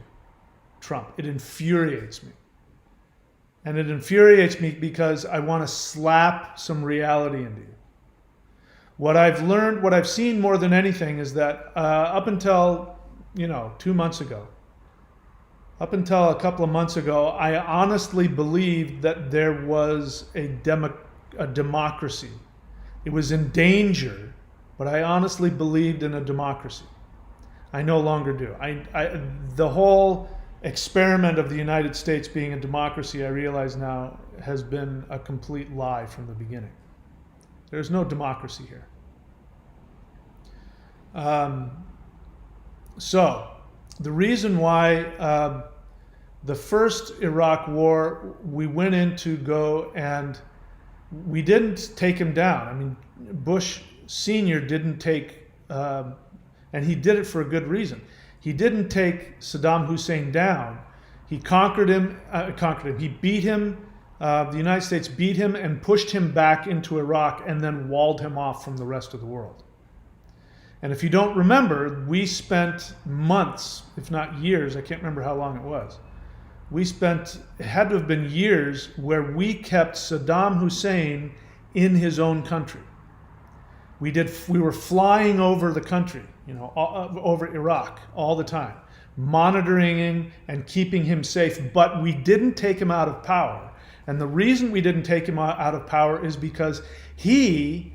Trump. It infuriates me. And it infuriates me because I want to slap some reality into you. What I've learned, what I've seen more than anything is that up until, 2 months ago, Up until a couple of months ago, I honestly believed that there was a democracy. It was in danger, but I honestly believed in a democracy. I no longer do. The whole experiment of the United States being a democracy, I realize now, has been a complete lie from the beginning. There's no democracy here. So, the reason why the first Iraq war, we went in to go and we didn't take him down. I mean, Bush Sr. didn't take, and he did it for a good reason. He didn't take Saddam Hussein down. He conquered him. He beat him. The United States beat him and pushed him back into Iraq and then walled him off from the rest of the world. And if you don't remember, we spent months, if not years, I can't remember how long it was. It had to have been years where we kept Saddam Hussein in his own country. We were flying over the country, over Iraq all the time, monitoring him and keeping him safe, but we didn't take him out of power. And the reason we didn't take him out of power is because he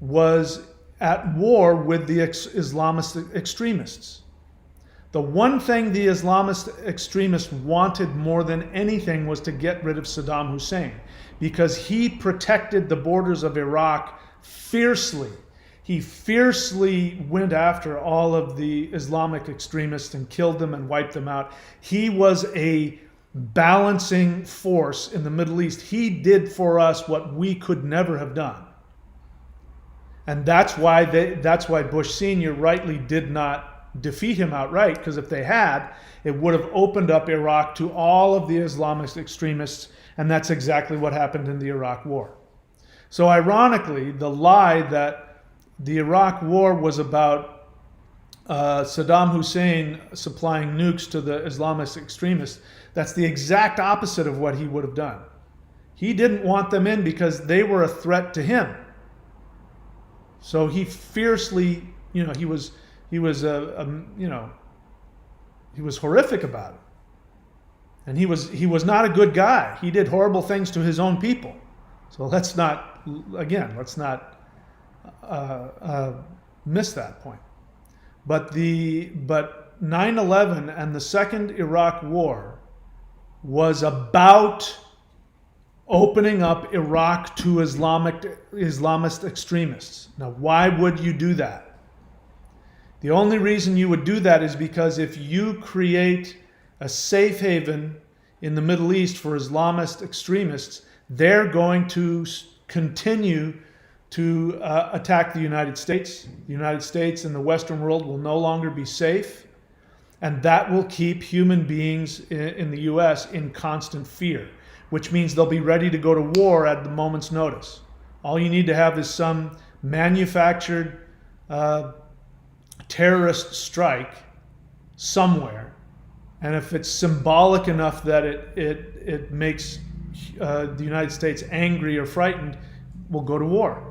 was at war with the Islamist extremists. The one thing the Islamist extremists wanted more than anything was to get rid of Saddam Hussein, because he protected the borders of Iraq fiercely. He fiercely went after all of the Islamic extremists and killed them and wiped them out. He was a balancing force in the Middle East. He did for us what we could never have done. And that's why Bush Sr. rightly did not defeat him outright, because if they had, it would have opened up Iraq to all of the Islamist extremists, and that's exactly what happened in the Iraq War. So ironically, the lie that the Iraq War was about Saddam Hussein supplying nukes to the Islamist extremists, that's the exact opposite of what he would have done. He didn't want them in because they were a threat to him. So he fiercely, he was horrific about it. And he was not a good guy. He did horrible things to his own people. So let's not miss that point. But 9/11 and the Second Iraq War was about opening up Iraq to Islamist extremists. Now, why would you do that? The only reason you would do that is because if you create a safe haven in the Middle East for Islamist extremists, they're going to continue to attack the United States. The United States and the Western world will no longer be safe, and that will keep human beings in the US in constant fear, which means they'll be ready to go to war at the moment's notice. All you need to have is some manufactured terrorist strike somewhere, and if it's symbolic enough that it makes the United States angry or frightened, we'll go to war.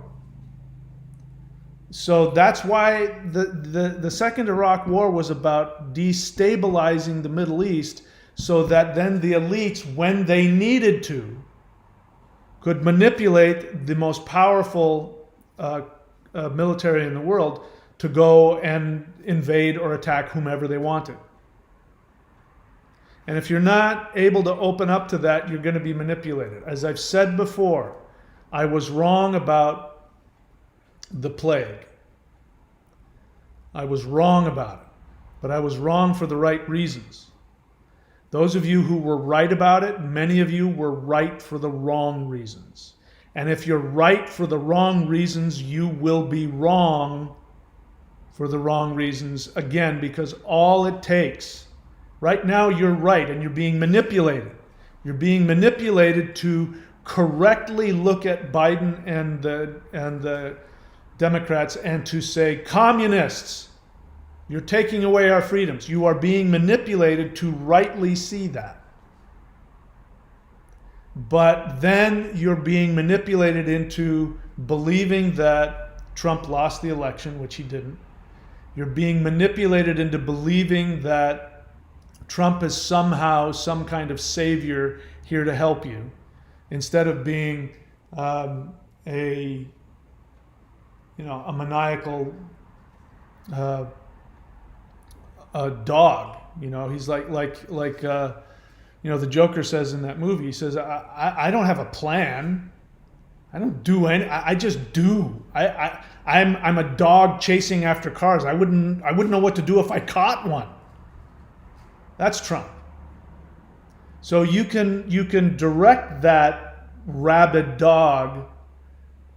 So that's why the Second Iraq War was about destabilizing the Middle East, so that then the elites, when they needed to, could manipulate the most powerful military in the world to go and invade or attack whomever they wanted. And if you're not able to open up to that, you're going to be manipulated. As I've said before, I was wrong about the plague. I was wrong about it, but I was wrong for the right reasons. Those of you who were right about it, many of you were right for the wrong reasons. And if you're right for the wrong reasons, you will be wrong for the wrong reasons again, because all it takes, right now you're right and you're being manipulated. You're being manipulated to correctly look at Biden and the Democrats and to say, communists, you're taking away our freedoms. You are being manipulated to rightly see that. But then you're being manipulated into believing that Trump lost the election, which he didn't. You're being manipulated into believing that Trump is somehow some kind of savior here to help you, instead of being a maniacal a dog. He's like the Joker says in that movie. He says, I don't have a plan. I don't do any. I just do. I'm a dog chasing after cars. I wouldn't know what to do if I caught one. That's Trump. So you can direct that rabid dog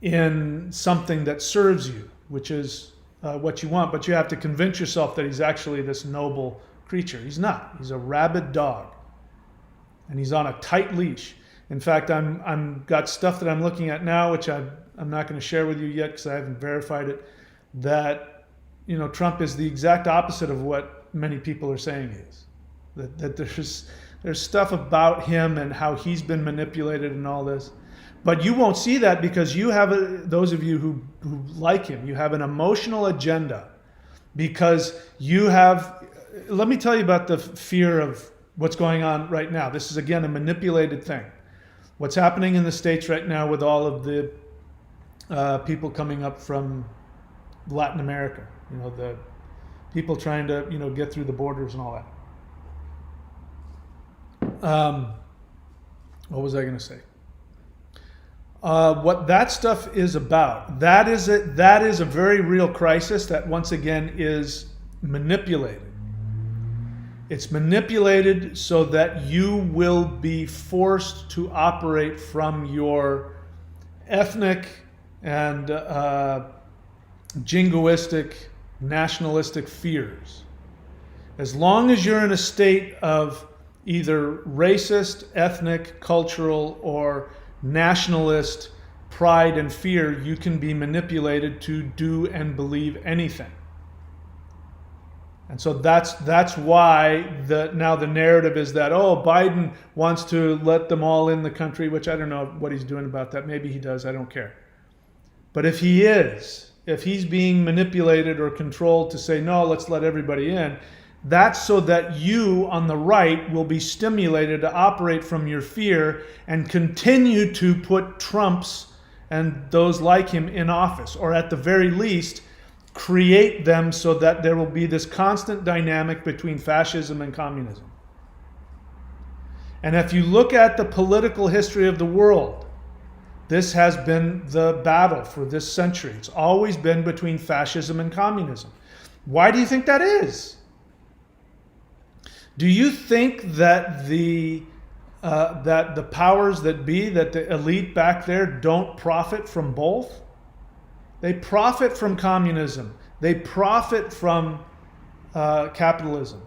in something that serves you, which is what you want, but you have to convince yourself that he's actually this noble creature. He's not. He's a rabid dog, and he's on a tight leash. In fact, I'm got stuff that I'm looking at now, which I'm not going to share with you yet because I haven't verified it. That Trump is the exact opposite of what many people are saying he is. That there's stuff about him and how he's been manipulated and all this. But you won't see that because you have those of you who like him, you have an emotional agenda, because you have. Let me tell you about the fear of what's going on right now. This is again a manipulated thing. What's happening in the States right now with all of the people coming up from Latin America, the people trying to get through the borders and all that. What was I going to say? What that stuff is about, that is a very real crisis that once again is manipulated. It's manipulated so that you will be forced to operate from your ethnic and jingoistic, nationalistic fears. As long as you're in a state of either racist, ethnic, cultural, or nationalist pride and fear, you can be manipulated to do and believe anything. And so that's why now the narrative is that, Biden wants to let them all in the country, which I don't know what he's doing about that. Maybe he does, I don't care. But if he's being manipulated or controlled to say, no, let's let everybody in, that's so that you on the right will be stimulated to operate from your fear and continue to put Trumps and those like him in office, or at the very least, create them so that there will be this constant dynamic between fascism and communism. And if you look at the political history of the world, this has been the battle for this century. It's always been between fascism and communism. Why do you think that is? Do you think that the powers that be, that the elite back there don't profit from both? They profit from communism. They profit from capitalism.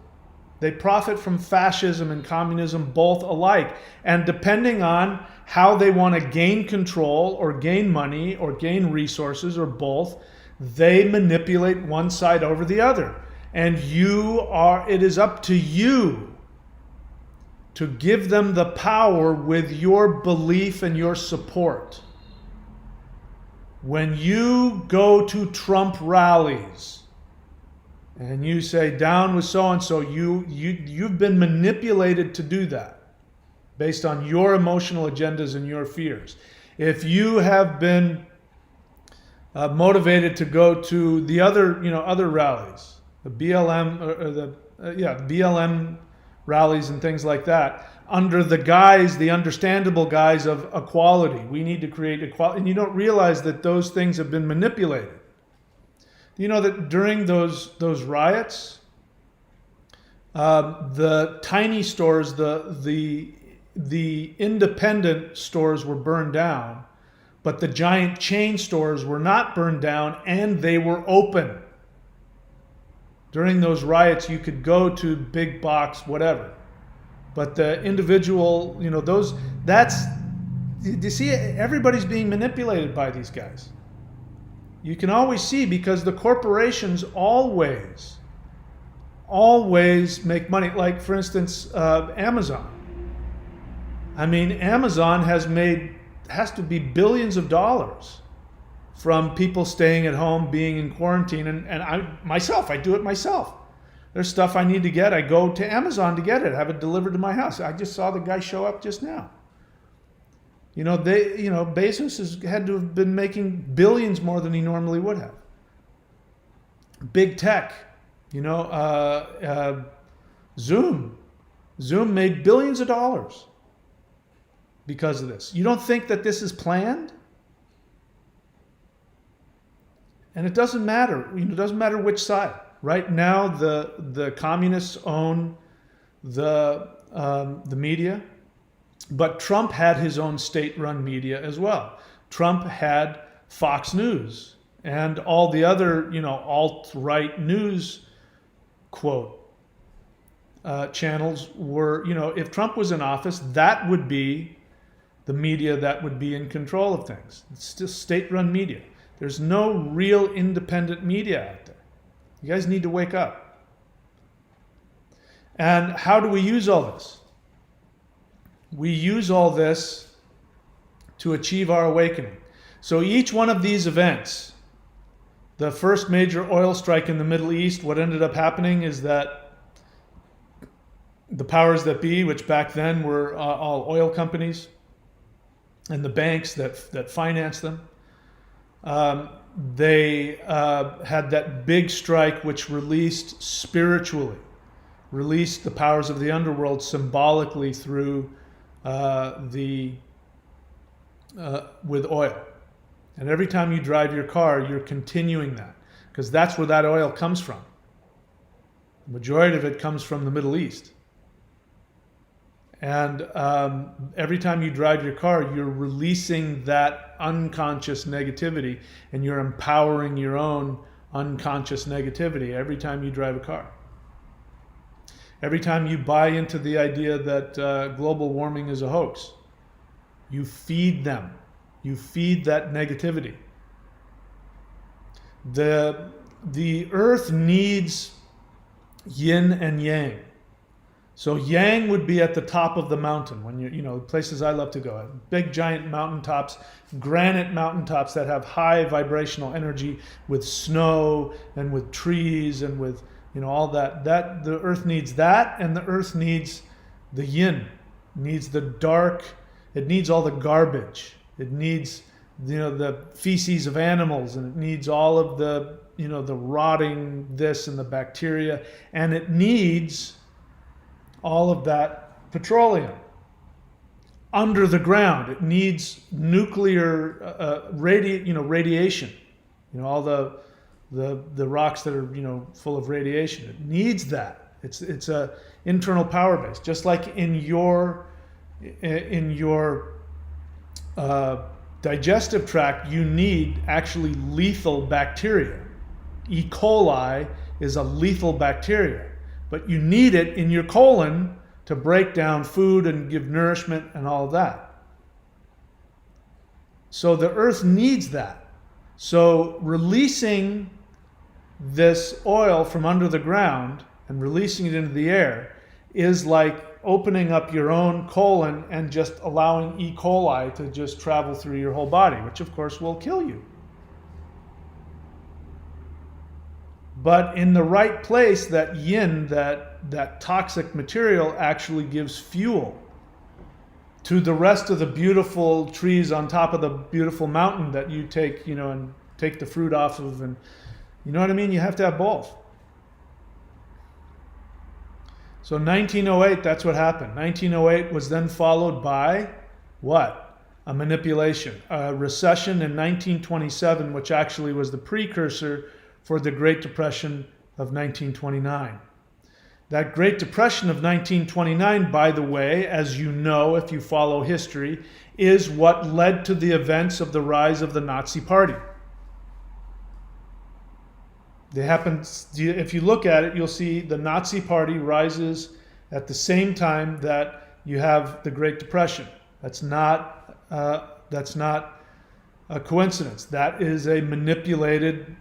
They profit from fascism and communism both alike. And depending on how they want to gain control or gain money or gain resources or both, they manipulate one side over the other. And it is up to you to give them the power with your belief and your support. When you go to Trump rallies and you say, down with so-and-so, you've been manipulated to do that based on your emotional agendas and your fears. If you have been motivated to go to the other rallies, the BLM BLM rallies and things like that, under the understandable guise of equality. We need to create equality. And you don't realize that those things have been manipulated. You know that during those riots, the tiny stores, the independent stores were burned down, but the giant chain stores were not burned down and they were open. During those riots, you could go to big box, whatever. But the individual, you see, everybody's being manipulated by these guys. You can always see, because the corporations always make money. Like, for instance, Amazon. I mean, Amazon has to be billions of dollars from people staying at home, being in quarantine. And I do it myself. There's stuff I need to get. I go to Amazon to get it, have it delivered to my house. I just saw the guy show up just now. Bezos had to have been making billions more than he normally would have. Big tech, Zoom made billions of dollars because of this. You don't think that this is planned? And it doesn't matter. It doesn't matter which side. Right now, the communists own the media, but Trump had his own state-run media as well. Trump had Fox News and all the other, alt-right news channels were, if Trump was in office, that would be the media that would be in control of things. It's still state-run media. There's no real independent media out there. You guys need to wake up. And how do we use all this? We use all this to achieve our awakening. So each one of these events, the first major oil strike in the Middle East, what ended up happening is that the powers that be, which back then were all oil companies, and the banks that financed them, they had that big strike which released the powers of the underworld symbolically through with oil. And every time you drive your car, you're continuing that, because that's where that oil comes from. The majority of it comes from the Middle East. And every time you drive your car, you're releasing that unconscious negativity, and you're empowering your own unconscious negativity every time you drive a car. Every time you buy into the idea that global warming is a hoax, you feed them. You feed that negativity. The earth needs yin and yang. So yang would be at the top of the mountain, when places I love to go, big giant mountaintops, granite mountaintops that have high vibrational energy with snow and with trees and with all that. That the earth needs that, and the earth needs the yin, needs the dark. It needs all the garbage. It needs the feces of animals, and it needs all of the the rotting this and the bacteria, and it needs all of that petroleum under the ground. It needs nuclear radiation. All the rocks that are full of radiation. It needs that. It's a internal power base, just like in your digestive tract. You need actually lethal bacteria. E. coli is a lethal bacteria, but you need it in your colon to break down food and give nourishment and all of that. So the earth needs that. So releasing this oil from under the ground and releasing it into the air is like opening up your own colon and just allowing E. coli to just travel through your whole body, which of course will kill you. But in the right place, that yin, that toxic material, actually gives fuel to the rest of the beautiful trees on top of the beautiful mountain that you take, and take the fruit off of, and you know what I mean? You have to have both. So 1908, that's what happened. 1908 was then followed by what? A manipulation. A recession in 1927, which actually was the precursor for the Great Depression of 1929. That Great Depression of 1929, by the way, as you know if you follow history, is what led to the events of the rise of the Nazi Party. They happened, if you look at it, you'll see the Nazi Party rises at the same time that you have the Great Depression. That's not a coincidence. That is a manipulated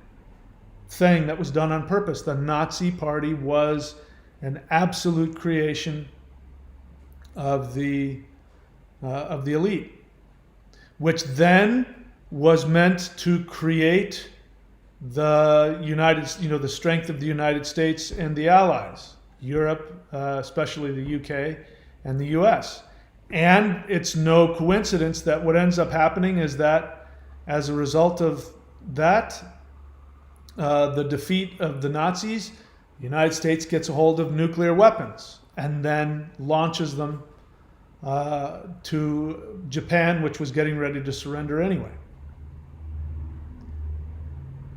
thing that was done on purpose. The Nazi Party was an absolute creation of the elite, which then was meant to create the strength of the United States and the Allies, Europe, especially the UK and the US. And it's no coincidence that what ends up happening is that as a result of that, the defeat of the Nazis, the United States gets a hold of nuclear weapons and then launches them to Japan, which was getting ready to surrender anyway.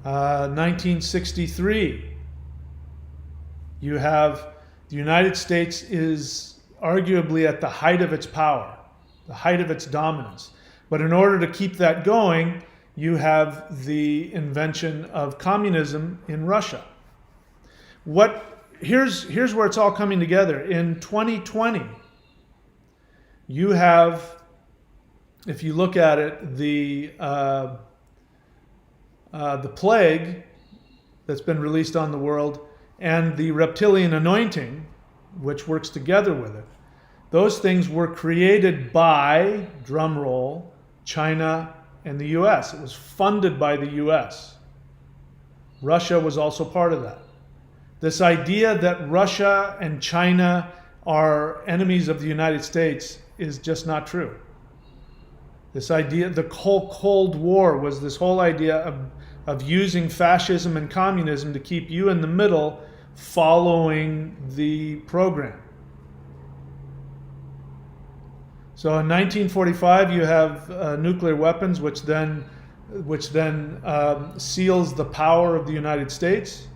1963, you have the United States is arguably at the height of its power, the height of its dominance. But in order to keep that going, you have the invention of communism in Russia. Here's where it's all coming together. In 2020, you have, if you look at it, the plague that's been released on the world and the reptilian anointing, which works together with it. Those things were created by, drum roll, China and the US. It was funded by the US. Russia was also part of that. This idea that Russia and China are enemies of the United States is just not true. This idea, the whole Cold War was this whole idea of using fascism and communism to keep you in the middle following the program. So in 1945, you have nuclear weapons, which then seals the power of the United States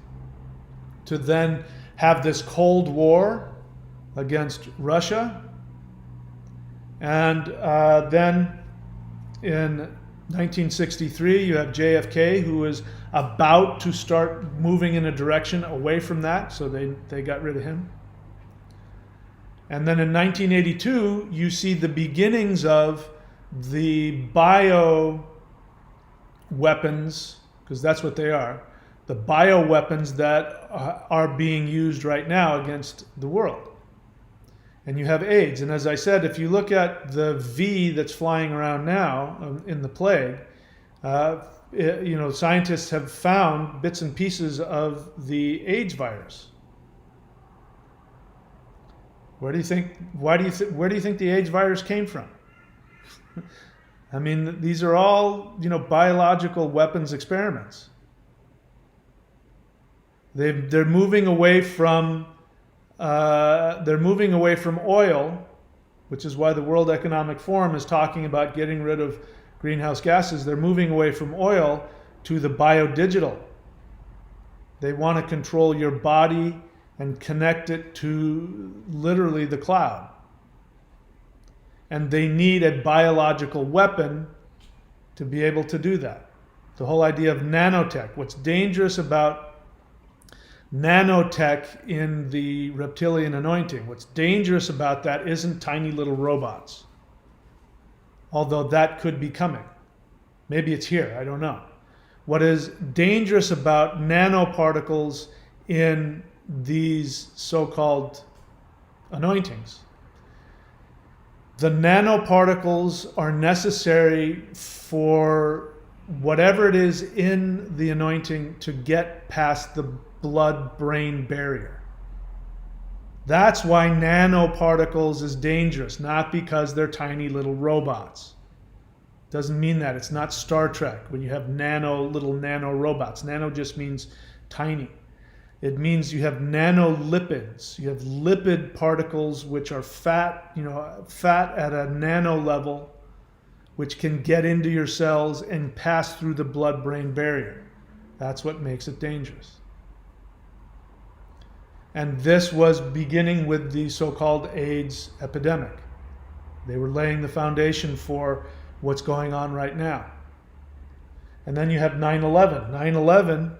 to then have this Cold War against Russia. And then in 1963, you have JFK, who is about to start moving in a direction away from that, so they got rid of him. And then in 1982, you see the beginnings of the bio weapons, because that's what they are, the bio weapons that are being used right now against the world. And you have AIDS. And as I said, if you look at the V that's flying around now in the plague, scientists have found bits and pieces of the AIDS virus. Where do you think the AIDS virus came from? I mean, these are all, biological weapons experiments. They're moving away from oil, which is why the World Economic Forum is talking about getting rid of greenhouse gases. They're moving away from oil to the biodigital. They want to control your body and connect it to literally the cloud. And they need a biological weapon to be able to do that. The whole idea of nanotech. What's dangerous about nanotech in the reptilian anointing, what's dangerous about that isn't tiny little robots. Although that could be coming. Maybe it's here, I don't know. What is dangerous about nanoparticles in these so-called anointings? The nanoparticles are necessary for whatever it is in the anointing to get past the blood-brain barrier. That's why nanoparticles is dangerous, not because they're tiny little robots. Doesn't mean that. It's not Star Trek when you have little nano robots. Nano just means tiny. It means you have nanolipids. You have lipid particles which are fat, fat at a nano level, which can get into your cells and pass through the blood-brain barrier. That's what makes it dangerous. And this was beginning with the so-called AIDS epidemic. They were laying the foundation for what's going on right now. And then you have 9/11. 9/11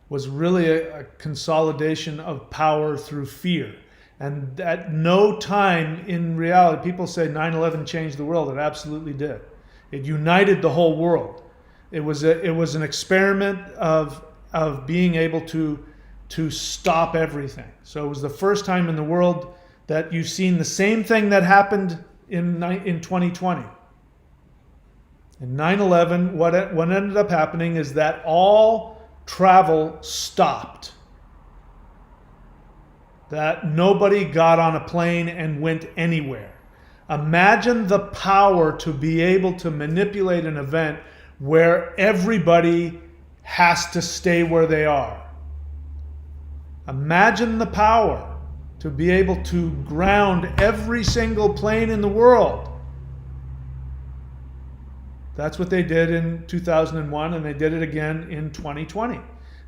was really a consolidation of power through fear. And at no time in reality, people say 9/11 changed the world. It absolutely did. It united the whole world. It was an experiment of being able to stop everything. So it was the first time in the world that you've seen the same thing that happened in 2020. In 9/11, what ended up happening is that all travel stopped. That nobody got on a plane and went anywhere. Imagine the power to be able to manipulate an event where everybody has to stay where they are. Imagine the power to be able to ground every single plane in the world. That's what they did in 2001, and they did it again in 2020.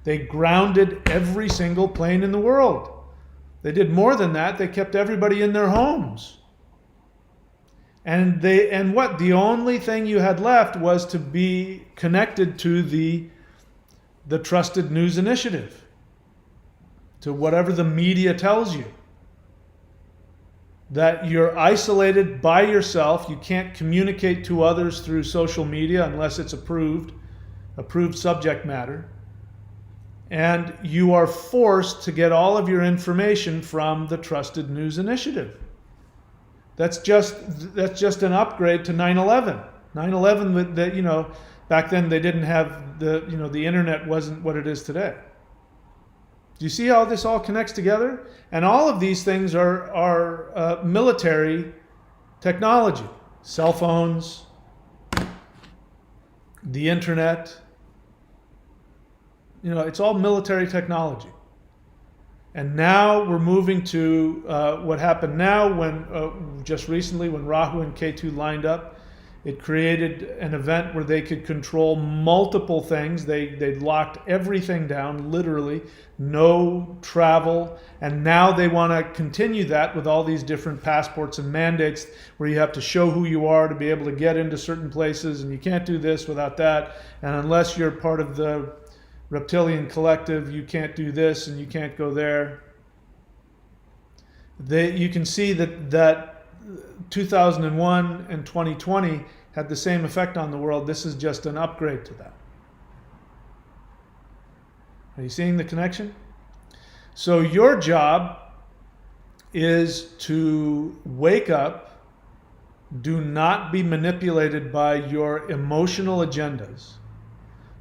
They grounded every single plane in the world. They did more than that. They kept everybody in their homes. And what? The only thing you had left was to be connected to the trusted news initiative, to whatever the media tells you. That you're isolated by yourself. You can't communicate to others through social media unless it's approved subject matter. And you are forced to get all of your information from the Trusted News Initiative. That's just an upgrade to 9/11. 9/11, back then they didn't have the internet wasn't what it is today. Do you see how this all connects together? And all of these things are military technology. Cell phones, the internet. It's all military technology. And now we're moving to what happened now when, just recently, when Rahu and Ketu lined up. It created an event where they could control multiple things. They locked everything down, literally, no travel. And now they want to continue that with all these different passports and mandates where you have to show who you are to be able to get into certain places, and you can't do this without that. And unless you're part of the reptilian collective, you can't do this and you can't go there. You can see that 2001 and 2020 had the same effect on the world. This is just an upgrade to that. Are you seeing the connection? So your job is to wake up, do not be manipulated by your emotional agendas.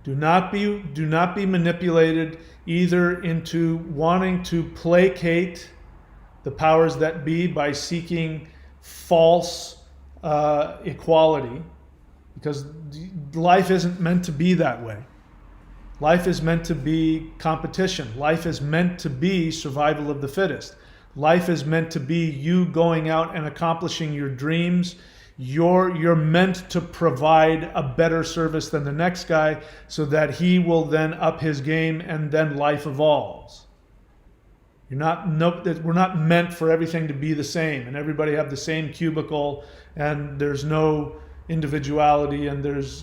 Do not be manipulated either into wanting to placate the powers that be by seeking false equality, because life isn't meant to be that way. Life is meant to be competition. Life is meant to be survival of the fittest. Life is meant to be you going out and accomplishing your dreams. You're meant to provide a better service than the next guy so that he will then up his game and then life evolves. We're not meant for everything to be the same and everybody have the same cubicle and there's no individuality and there's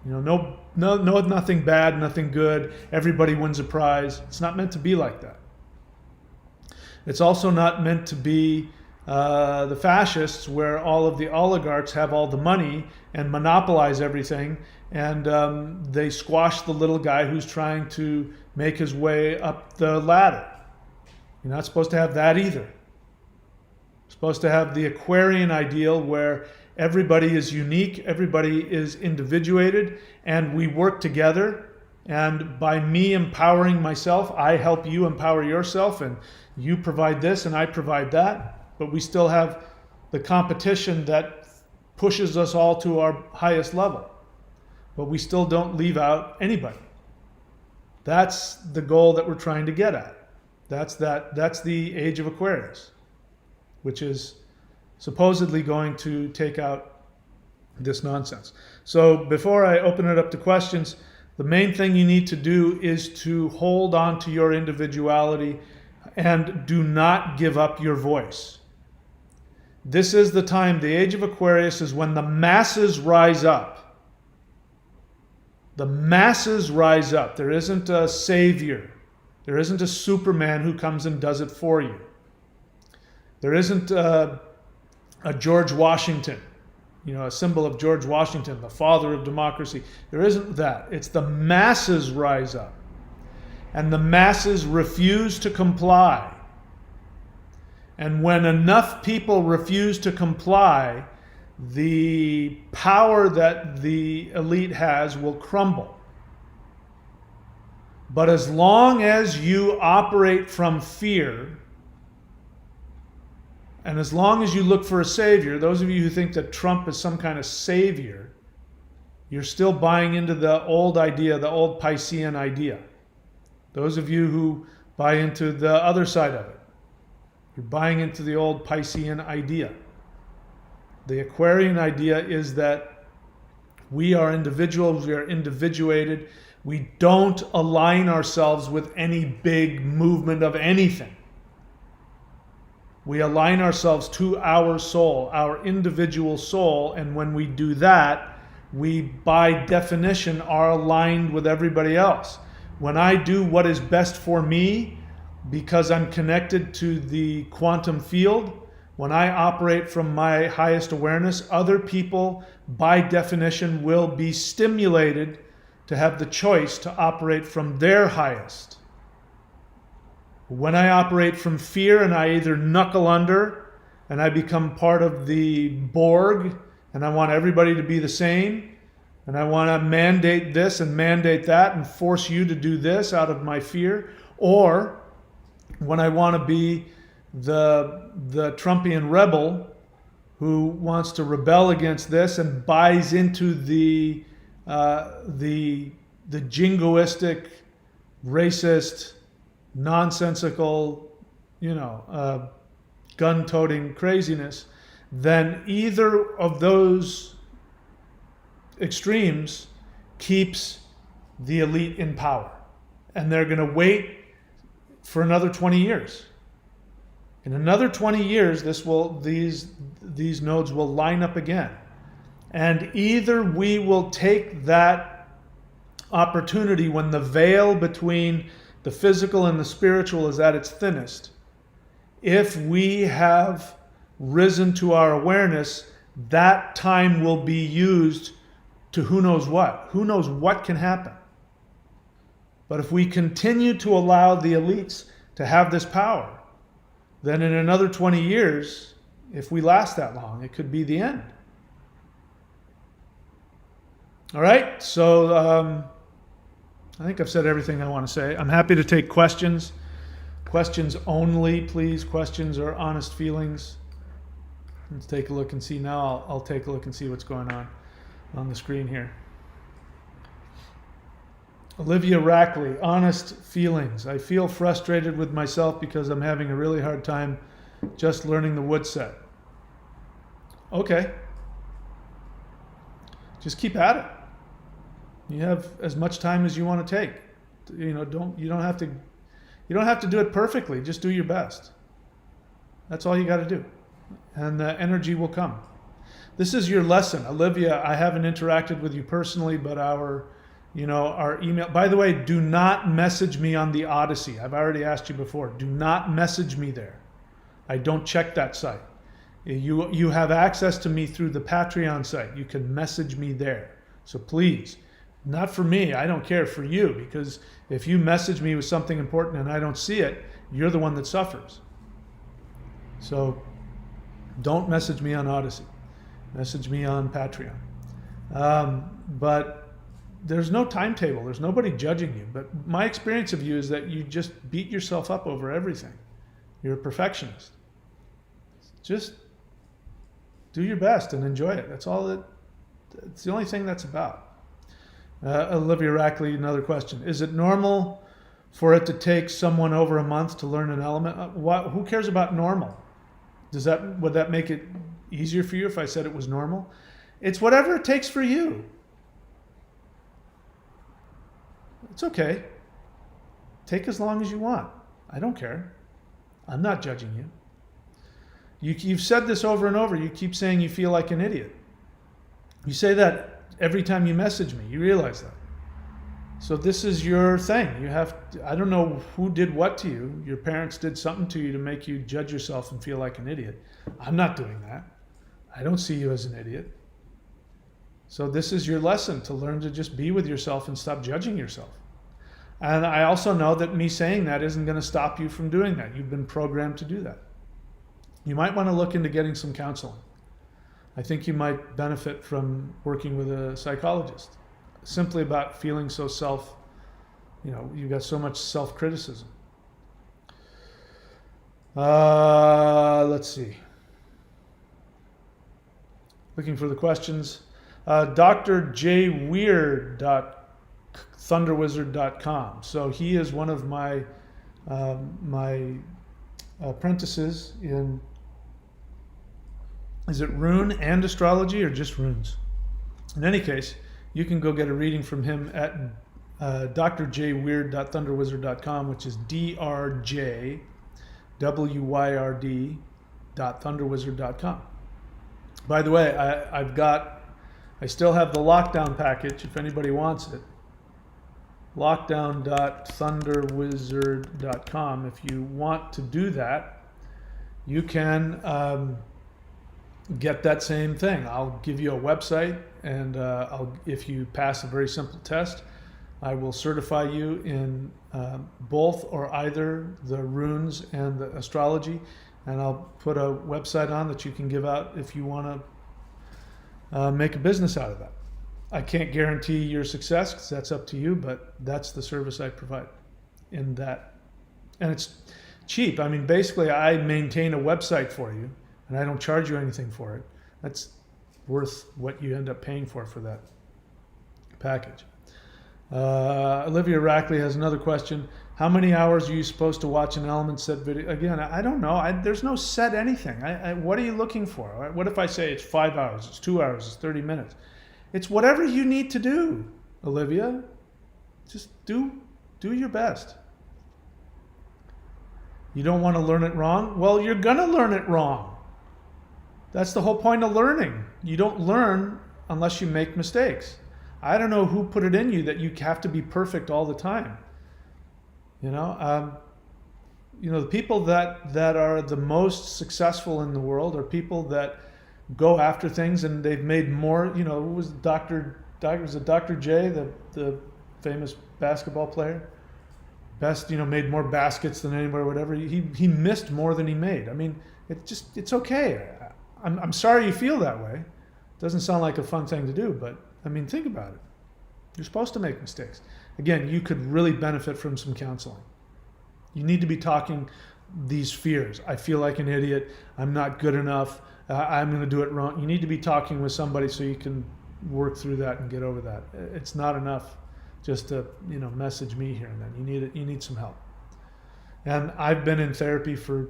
nothing bad, nothing good. Everybody wins a prize. It's not meant to be like that. It's also not meant to be the fascists, where all of the oligarchs have all the money and monopolize everything, and they squash the little guy who's trying to make his way up the ladder. You're not supposed to have that either. You're supposed to have the Aquarian ideal where everybody is unique, everybody is individuated, and we work together. And by me empowering myself, I help you empower yourself, and you provide this and I provide that. But we still have the competition that pushes us all to our highest level. But we still don't leave out anybody. That's the goal that we're trying to get at. That's the age of Aquarius, which is supposedly going to take out this nonsense. So before I open it up to questions, the main thing you need to do is to hold on to your individuality and do not give up your voice. This is the time, the age of Aquarius is when the masses rise up. The masses rise up. There isn't a savior. There isn't a Superman who comes and does it for you. There isn't a George Washington, a symbol of George Washington, the father of democracy. There isn't that. It's the masses rise up. And the masses refuse to comply. And when enough people refuse to comply, the power that the elite has will crumble. But as long as you operate from fear, and as long as you look for a savior, those of you who think that Trump is some kind of savior, you're still buying into the old idea, the old Piscean idea. Those of you who buy into the other side of it, you're buying into the old Piscean idea. The Aquarian idea is that we are individuals, we are individuated. We don't align ourselves with any big movement of anything. We align ourselves to our soul, our individual soul, and when we do that, we by definition are aligned with everybody else. When I do what is best for me, because I'm connected to the quantum field, when I operate from my highest awareness, other people by definition will be stimulated to have the choice to operate from their highest. When I operate from fear and I either knuckle under and I become part of the Borg and I want everybody to be the same and I want to mandate this and mandate that and force you to do this out of my fear, or when I want to be the Trumpian rebel who wants to rebel against this and buys into the jingoistic, racist, nonsensical, gun-toting craziness, then either of those extremes keeps the elite in power. And they're going to wait for another 20 years. In another 20 years, these nodes will line up again. And either we will take that opportunity when the veil between the physical and the spiritual is at its thinnest. If we have risen to our awareness, that time will be used to who knows what. Who knows what can happen. But if we continue to allow the elites to have this power, then in another 20 years, if we last that long, it could be the end. All right, so I think I've said everything I want to say. I'm happy to take questions. Questions only, please. Questions are honest feelings. Let's take a look and see now. I'll take a look and see what's going on the screen here. Olivia Rackley, honest feelings. I feel frustrated with myself because I'm having a really hard time just learning the wood set. Okay. Just keep at it. You have as much time as you want to take. You don't have to do it perfectly. Just do your best. That's all you got to do. And the energy will come. This is your lesson. Olivia, I haven't interacted with you personally, but our email. By the way, do not message me on the Odyssey. I've already asked you before. Do not message me there. I don't check that site. You have access to me through the Patreon site. You can message me there. So please, not for me. I don't care, for you, because if you message me with something important and I don't see it, you're the one that suffers. So don't message me on Odyssey. Message me on Patreon. But there's no timetable. There's nobody judging you. But my experience of you is that you just beat yourself up over everything. You're a perfectionist. Just do your best and enjoy it. It's the only thing that's about. Olivia Rackley, another question. Is it normal for it to take someone over a month to learn an element? Who cares about normal? Would that make it easier for you if I said it was normal? It's whatever it takes for you. It's okay. Take as long as you want. I don't care. I'm not judging you. You've said this over and over. You keep saying you feel like an idiot. You say that every time you message me. You realize that. So this is your thing. I don't know who did what to you. Your parents did something to you to make you judge yourself and feel like an idiot. I'm not doing that. I don't see you as an idiot. So this is your lesson, to learn to just be with yourself and stop judging yourself. And I also know that me saying that isn't going to stop you from doing that. You've been programmed to do that. You might want to look into getting some counseling. I think you might benefit from working with a psychologist. Simply about feeling so you've got so much self-criticism. Let's see. Looking for the questions. drjweird.thunderwizard.com. So he is one of my apprentices in, is it rune and astrology or just runes? In any case, you can go get a reading from him at drjweird.thunderwizard.com, which is drjwyrd.thunderwizard.com. By the way, I still have the lockdown package if anybody wants it. Lockdown.thunderwizard.com. If you want to do that, you can get that same thing. I'll give you a website, and if you pass a very simple test, I will certify you in both or either the runes and the astrology, and I'll put a website on that you can give out if you want to make a business out of that. I can't guarantee your success because that's up to you, but that's the service I provide in that. And it's cheap. I mean, basically, I maintain a website for you, and I don't charge you anything for it. That's worth what you end up paying for that package. Olivia Rackley has another question. How many hours are you supposed to watch an element set video? Again, I don't know. There's no set anything. What are you looking for? What if I say it's 5 hours, it's 2 hours, it's 30 minutes? It's whatever you need to do, Olivia. Just do your best. You don't want to learn it wrong? Well, you're going to learn it wrong. That's the whole point of learning. You don't learn unless you make mistakes. I don't know who put it in you that you have to be perfect all the time. The people that are the most successful in the world are people that go after things and they've made more. It was Dr. J, the famous basketball player, made more baskets than anybody, whatever. He missed more than he made. I mean, it's okay. I'm sorry you feel that way. It doesn't sound like a fun thing to do, but I mean, think about it. You're supposed to make mistakes. Again, you could really benefit from some counseling. You need to be talking these fears. I feel like an idiot. I'm not good enough. I'm going to do it wrong. You need to be talking with somebody so you can work through that and get over that. It's not enough just to message me here and then. You need some help. And I've been in therapy for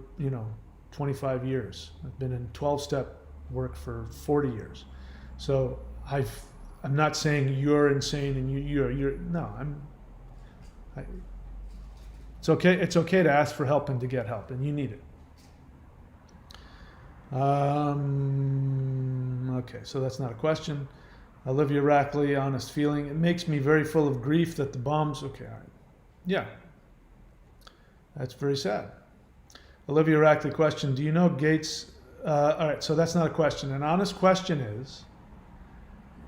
25 years. I've been in 12-step work for 40 years. So I'm not saying you're insane and you're no. It's okay. It's okay to ask for help and to get help, and you need it. Okay, so that's not a question. Olivia Rackley, honest feeling. It makes me very full of grief that the bombs. Okay, all right. Yeah, that's very sad. Olivia Rackley question: do you know Gates? All right, so that's not a question. An honest question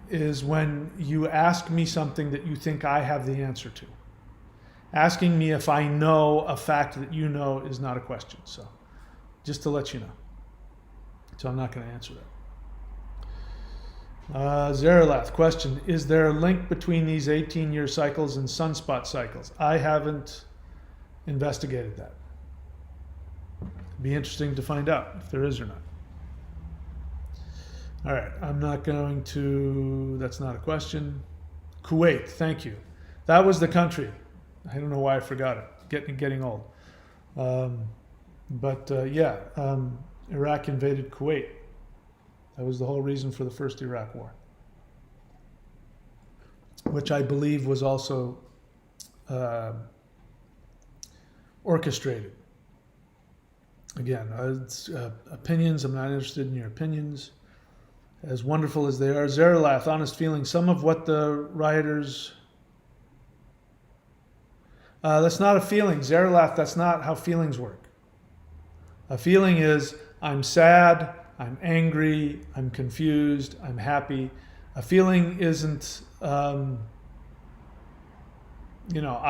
is when you ask me something that you think I have the answer to. Asking me if I know a fact that you know is not a question. So just to let you know. So I'm not going to answer that. Zaralath question: is there a link between these 18-year cycles and sunspot cycles? I haven't investigated that. It'd be interesting to find out if there is or not. All right, I'm not going to, that's not a question. Kuwait, thank you. That was the country. I don't know why I forgot it, getting old. Iraq invaded Kuwait. That was the whole reason for the first Iraq war, which I believe was also orchestrated. Again, it's opinions. I'm not interested in your opinions. As wonderful as they are. Zaralath, honest feeling. Some of what the rioters... that's not a feeling. Zaralath, that's not how feelings work. A feeling is, I'm sad, I'm angry, I'm confused, I'm happy. A feeling isn't, I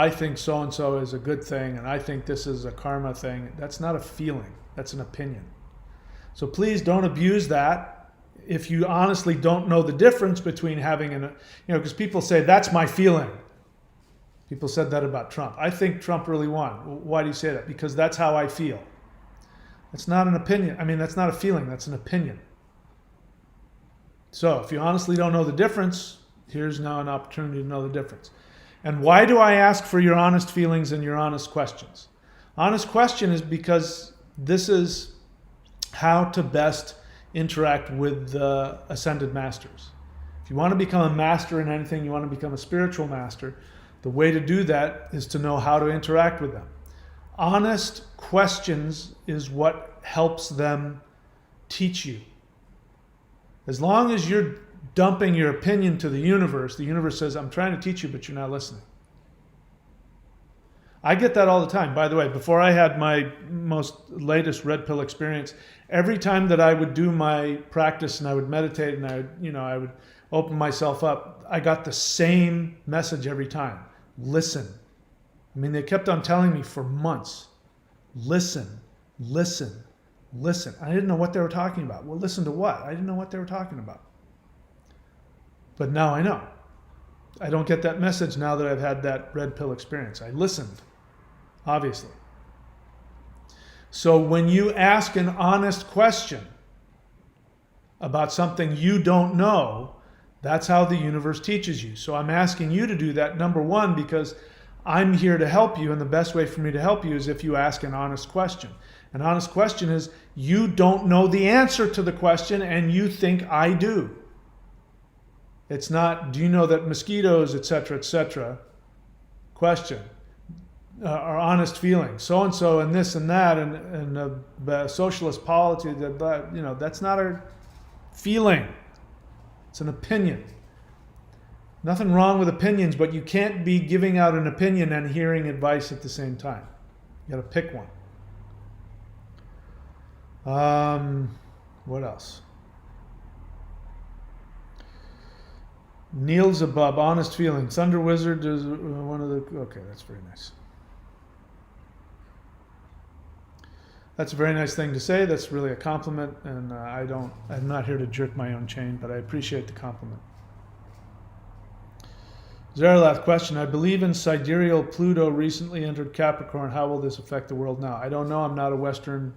think so-and-so is a good thing, and I think this is a karma thing. That's not a feeling. That's an opinion. So please don't abuse that. if you honestly don't know the difference between having because people say, that's my feeling. People said that about Trump. I think Trump really won. Why do you say that? Because that's how I feel. That's not an opinion. That's not a feeling, that's an opinion. So if you honestly don't know the difference, here's now an opportunity to know the difference. And why do I ask for your honest feelings and your honest questions? Honest question is because this is how to best interact with the ascended masters. If you want to become a master in anything, you want to become a spiritual master, the way to do that is to know how to interact with them. Honest questions is what helps them teach you. As long as you're dumping your opinion to the universe says, I'm trying to teach you, but you're not listening. I get that all the time. By the way, before I had my most latest red pill experience, every time that I would do my practice and I would meditate and I would open myself up, I got the same message every time. Listen. They kept on telling me for months, listen, listen, listen. I didn't know what they were talking about. Well, listen to what? I didn't know what they were talking about. But now I know. I don't get that message now that I've had that red pill experience. I listened, obviously. So when you ask an honest question about something you don't know, that's how the universe teaches you. So I'm asking you to do that, number one, because I'm here to help you, and the best way for me to help you is if you ask an honest question. An honest question is, you don't know the answer to the question and you think I do. It's not, do you know that mosquitoes, etc., question, are honest feelings, so-and-so and this and that, and socialist polity, that's not a feeling. It's an opinion. Nothing wrong with opinions, but you can't be giving out an opinion and hearing advice at the same time. You got to pick one. What else? Neil Zabub, honest feeling. Thunder Wizard is one of the... Okay, that's very nice. That's a very nice thing to say. That's really a compliment, and I'm not here to jerk my own chain, but I appreciate the compliment. Zaralath question, I believe in sidereal Pluto recently entered Capricorn. How will this affect the world now? I don't know. I'm not a Western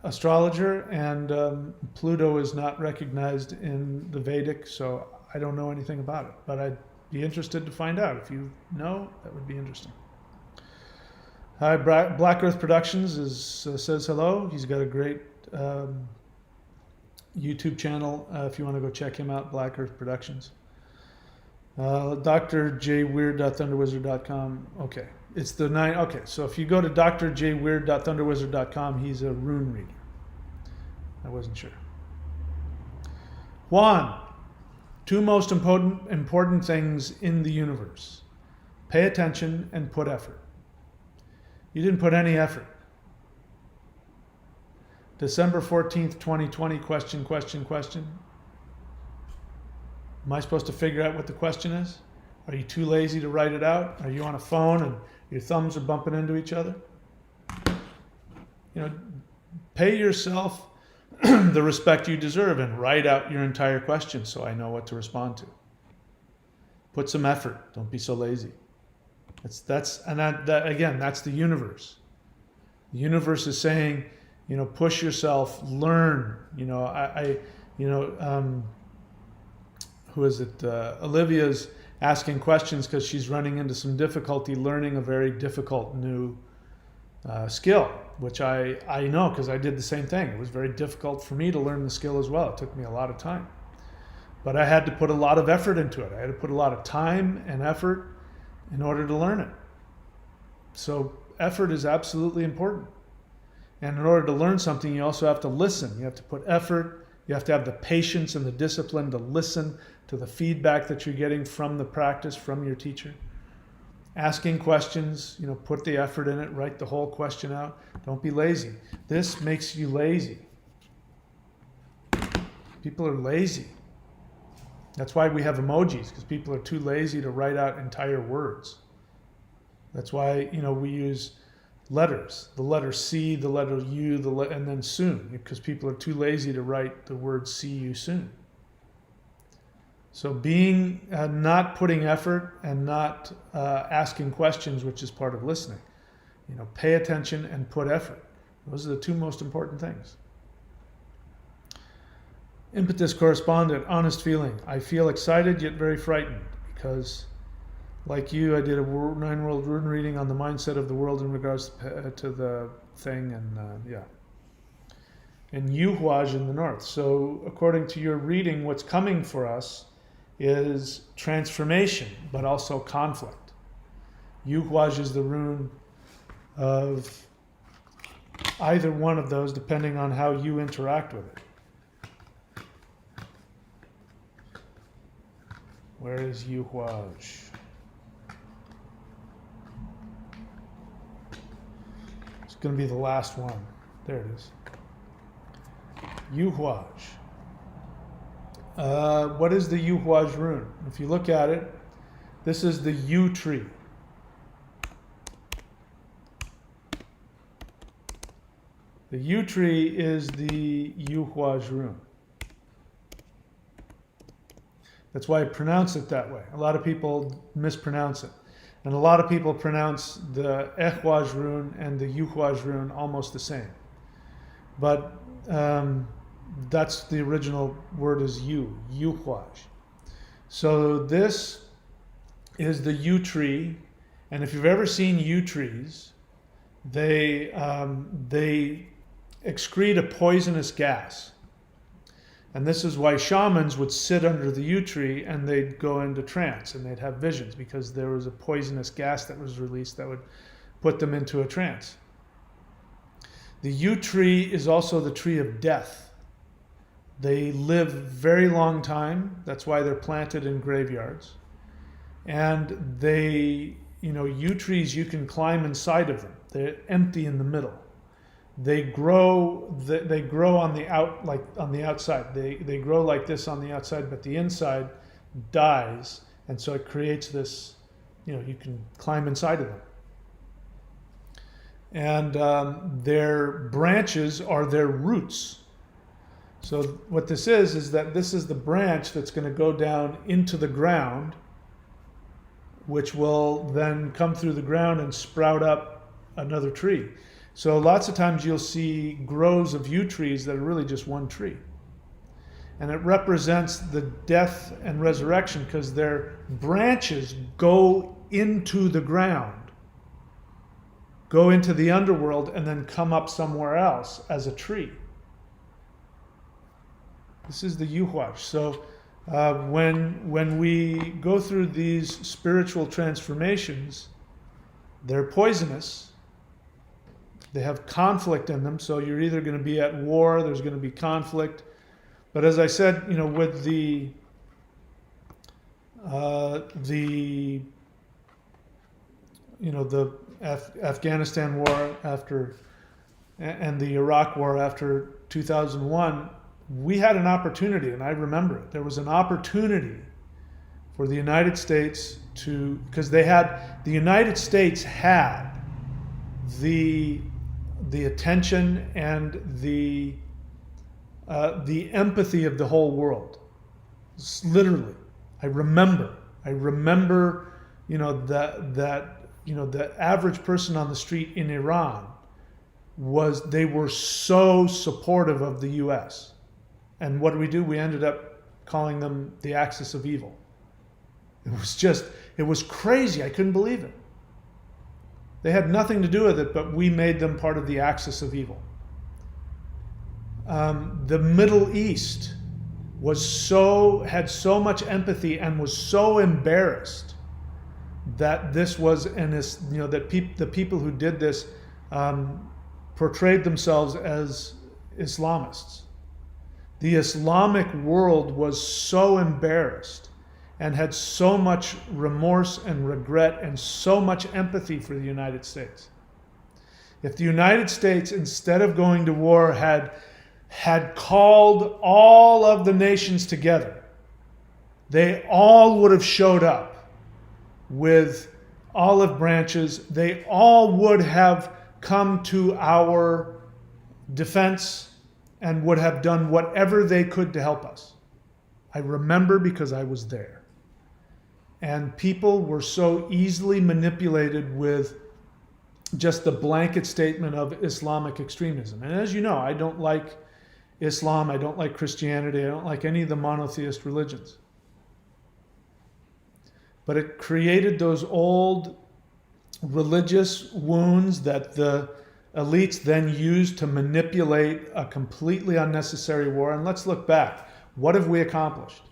astrologer, and Pluto is not recognized in the Vedic, so I don't know anything about it. But I'd be interested to find out. If you know, that would be interesting. Hi, Black Earth Productions says hello. He's got a great YouTube channel. If you want to go check him out, Black Earth Productions. drjweird.thunderwizard.com. Okay, it's the 9. Okay, so if you go to drjweird.thunderwizard.com, he's a rune reader. I wasn't sure. Juan, 2 most important things in the universe: pay attention and put effort. You didn't put any effort. December 14th, 2020, question. Am I supposed to figure out what the question is? Are you too lazy to write it out? Are you on a phone and your thumbs are bumping into each other? Pay yourself the respect you deserve and write out your entire question so I know what to respond to. Put some effort. Don't be so lazy. That's the universe. The universe is saying, push yourself, learn. Who is it? Olivia's asking questions because she's running into some difficulty learning a very difficult new skill, which I know because I did the same thing. It was very difficult for me to learn the skill as well. It took me a lot of time. But I had to put a lot of effort into it. I had to put a lot of time and effort in order to learn it. So effort is absolutely important. And in order to learn something, you also have to listen. You have to put effort. You have to have the patience and the discipline to listen to the feedback that you're getting from the practice, from your teacher. Asking questions, put the effort in it, write the whole question out. Don't be lazy. This makes you lazy. People are lazy. That's why we have emojis, because people are too lazy to write out entire words. That's why, we use letters. The letter C, the letter U, and then soon, because people are too lazy to write the word see you soon. So being not putting effort and not asking questions, which is part of listening. Pay attention and put effort. Those are the two most important things. Impetus correspondent, honest feeling. I feel excited yet very frightened because, like you, I did a 9-world rune reading on the mindset of the world in regards to the thing, and and Yuhuaj in the north. So according to your reading, what's coming for us is transformation, but also conflict. Yuhuaj is the rune of either one of those, depending on how you interact with it. Where is Yuhuaj? It's going to be the last one. There it is. Yuhuaj. What is the Yuhuaj rune? If you look at it, this is the yew tree. The yew tree is the Yuhuaj rune. That's why I pronounce it that way. A lot of people mispronounce it. And a lot of people pronounce the Ehwaj rune and the Yuhuaj rune almost the same. But that's the original word is Yuhuaj. So this is the yew tree. And if you've ever seen yew trees, they excrete a poisonous gas. And this is why shamans would sit under the yew tree and they'd go into trance and they'd have visions, because there was a poisonous gas that was released that would put them into a trance. The yew tree is also the tree of death. They live very long time. That's why they're planted in graveyards. And they, yew trees, you can climb inside of them. They're empty in the middle. They grow on the outside. They grow like this on the outside, but the inside dies, and so it creates this. You can climb inside of them. And their branches are their roots. So what this is that this is the branch that's going to go down into the ground, which will then come through the ground and sprout up another tree. So lots of times you'll see groves of yew trees that are really just one tree. And it represents the death and resurrection because their branches go into the ground, go into the underworld, and then come up somewhere else as a tree. This is the Yuhuaj. So when we go through these spiritual transformations, they're poisonous. They have conflict in them, so you're either going to be at war, there's going to be conflict. But as I said, with the Afghanistan war after, and the Iraq war after 2001, we had an opportunity, and I remember it. There was an opportunity for the United States because the United States had the attention and the empathy of the whole world. Literally, I remember. The average person on the street in Iran they were so supportive of the U.S. And what do? We ended up calling them the axis of evil. It was crazy. I couldn't believe it. They had nothing to do with it, but we made them part of the axis of evil. The Middle East had so much empathy and was so embarrassed that this was, the people who did this portrayed themselves as Islamists. The Islamic world was so embarrassed and had so much remorse and regret and so much empathy for the United States. If the United States, instead of going to war, had called all of the nations together, they all would have showed up with olive branches. They all would have come to our defense and would have done whatever they could to help us. I remember because I was there. And people were so easily manipulated with just the blanket statement of Islamic extremism. And as you know, I don't like Islam, I don't like Christianity, I don't like any of the monotheist religions. But it created those old religious wounds that the elites then used to manipulate a completely unnecessary war. And let's look back. What have we accomplished?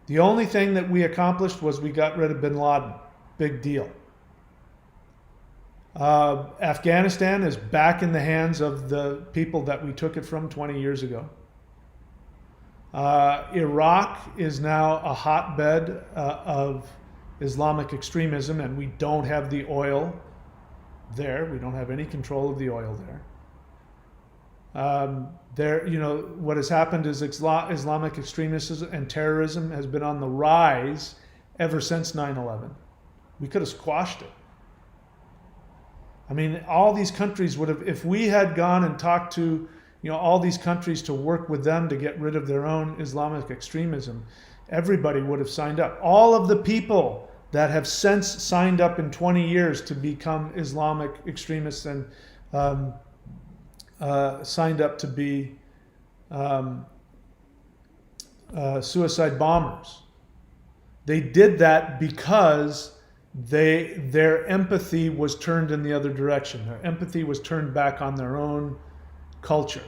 The only thing that we accomplished was we got rid of bin Laden. Big deal. Afghanistan is back in the hands of the people that we took it from 20 years ago. Iraq is now a hotbed of Islamic extremism, and we don't have the oil there. We don't have any control of the oil there. What has happened is Islamic extremism and terrorism has been on the rise ever since 9/11. We could have squashed it. I mean, all these countries would have, if we had gone and talked to, all these countries to work with them to get rid of their own Islamic extremism, everybody would have signed up. All of the people that have since signed up in 20 years to become Islamic extremists and signed up to be suicide bombers. They did that because their empathy was turned in the other direction. Their empathy was turned back on their own culture.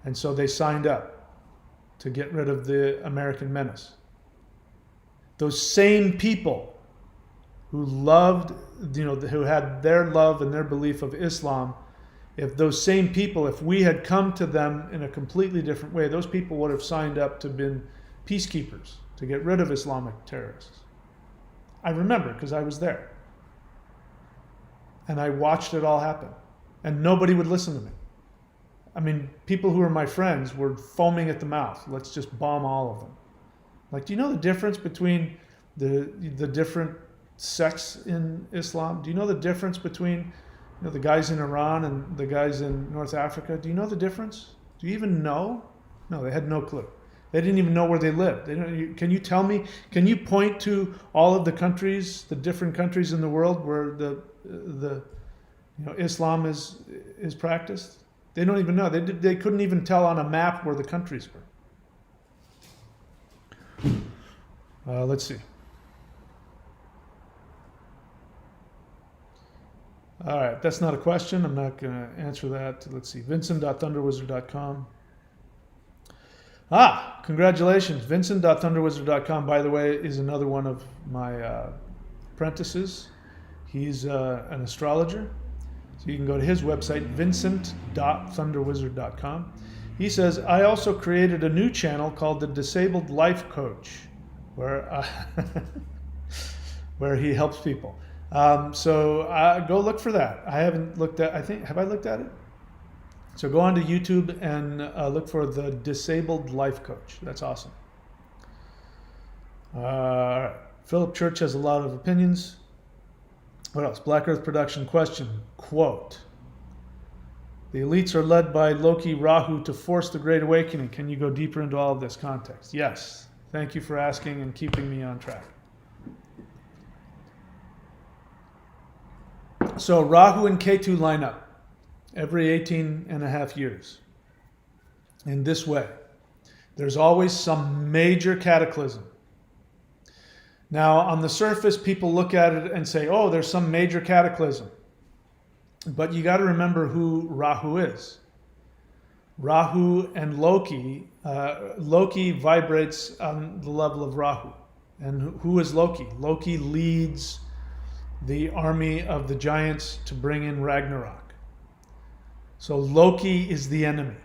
And so they signed up to get rid of the American menace. Those same people who loved, who had their love and their belief of Islam, if we had come to them in a completely different way, those people would have signed up to be peacekeepers, to get rid of Islamic terrorists. I remember because I was there. And I watched it all happen. And nobody would listen to me. I mean, people who were my friends were foaming at the mouth. Let's just bomb all of them. Like, do you know the difference between the different sects in Islam? Do you know the difference between the guys in Iran and the guys in North Africa? Do you know the difference? Do you even know? No, they had no clue. They didn't even know where they lived. Can you tell me? Can you point to all of the countries, the different countries in the world where the Islam is practiced? They don't even know. They couldn't even tell on a map where the countries were. Let's see. All right, that's not a question. I'm not going to answer that. Let's see. Vincent.thunderwizard.com. Congratulations. Vincent.thunderwizard.com, by the way, is another one of my apprentices. He's an astrologer. So you can go to his website, vincent.thunderwizard.com. He says, I also created a new channel called the Disabled Life Coach, where he helps people. So go look for that. I haven't looked at, have I looked at it? So go on to YouTube and look for the Disabled Life Coach. That's awesome. Philip Church has a lot of opinions. What else? Black Earth Production question. Quote, the elites are led by Loki, Rahu to force the Great Awakening. Can you go deeper into all of this context? Yes. Thank you for asking and keeping me on track. So Rahu and Ketu line up every 18 and a half years in this way. There's always some major cataclysm. Now, on the surface, people look at it and say, oh, there's some major cataclysm. But you got to remember who Rahu is. Rahu and Loki, Loki vibrates on the level of Rahu. And who is Loki? Loki leads the army of the giants to bring in Ragnarok. So Loki is the enemy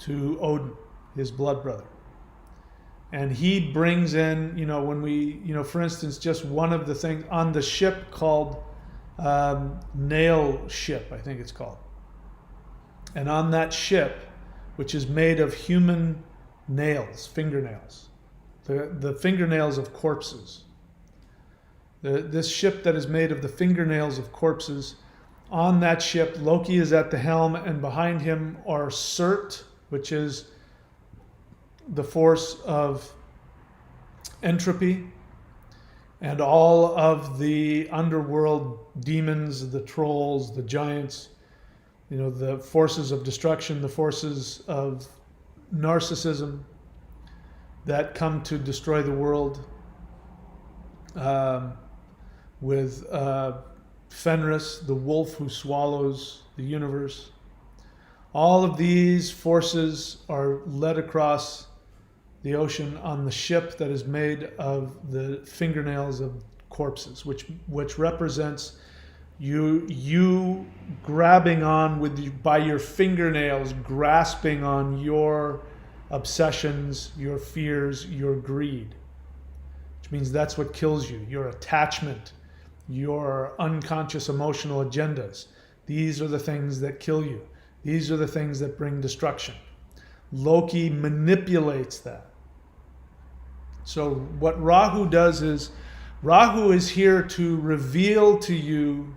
to Odin, his blood brother. And he brings in, when we, for instance, just one of the things on the ship called Nail Ship, I think it's called. And on that ship, which is made of human nails, fingernails, the fingernails of corpses. This ship that is made of the fingernails of corpses, on that ship, Loki is at the helm, and behind him are Surt, which is the force of entropy, and all of the underworld demons, the trolls, the giants, the forces of destruction, the forces of narcissism that come to destroy the world, with Fenris, the wolf who swallows the universe. All of these forces are led across the ocean on the ship that is made of the fingernails of corpses, which represents you grabbing on by your fingernails, grasping on your obsessions, your fears, your greed, which means that's what kills you, your attachment, your unconscious emotional agendas. These are the things that kill you. These are the things that bring destruction. Loki manipulates that. So what Rahu does is, Rahu is here to reveal to you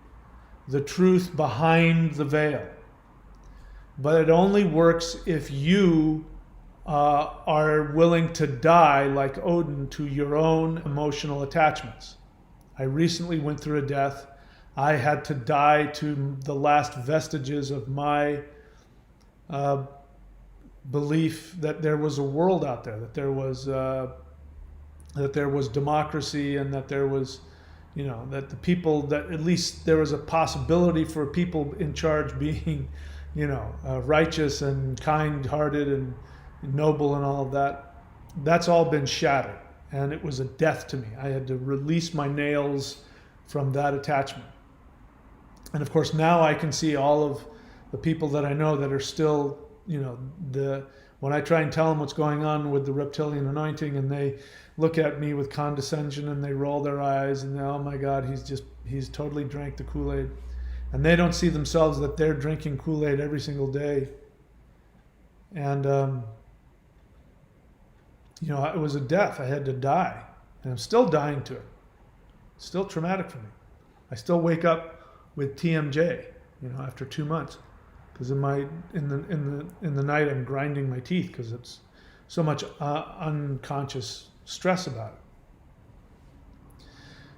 the truth behind the veil. But it only works if you are willing to die like Odin to your own emotional attachments. I recently went through a death. I had to die to the last vestiges of my belief that there was a world out there, that there was democracy, and that there was, that the people, that at least there was a possibility for people in charge being, righteous and kind-hearted and noble and all of that. That's all been shattered, and it was a death to me. I had to release my nails from that attachment. And of course, now I can see all of the people that I know that are still, when I try and tell them what's going on with the reptilian anointing, and they look at me with condescension and they roll their eyes and oh my God, he's totally drank the Kool-Aid. And they don't see themselves that they're drinking Kool-Aid every single day. And, it was a death. I had to die. And I'm still dying to it. It's still traumatic for me. I still wake up with TMJ, after 2 months. Because in the night I'm grinding my teeth because it's so much unconscious stress about it.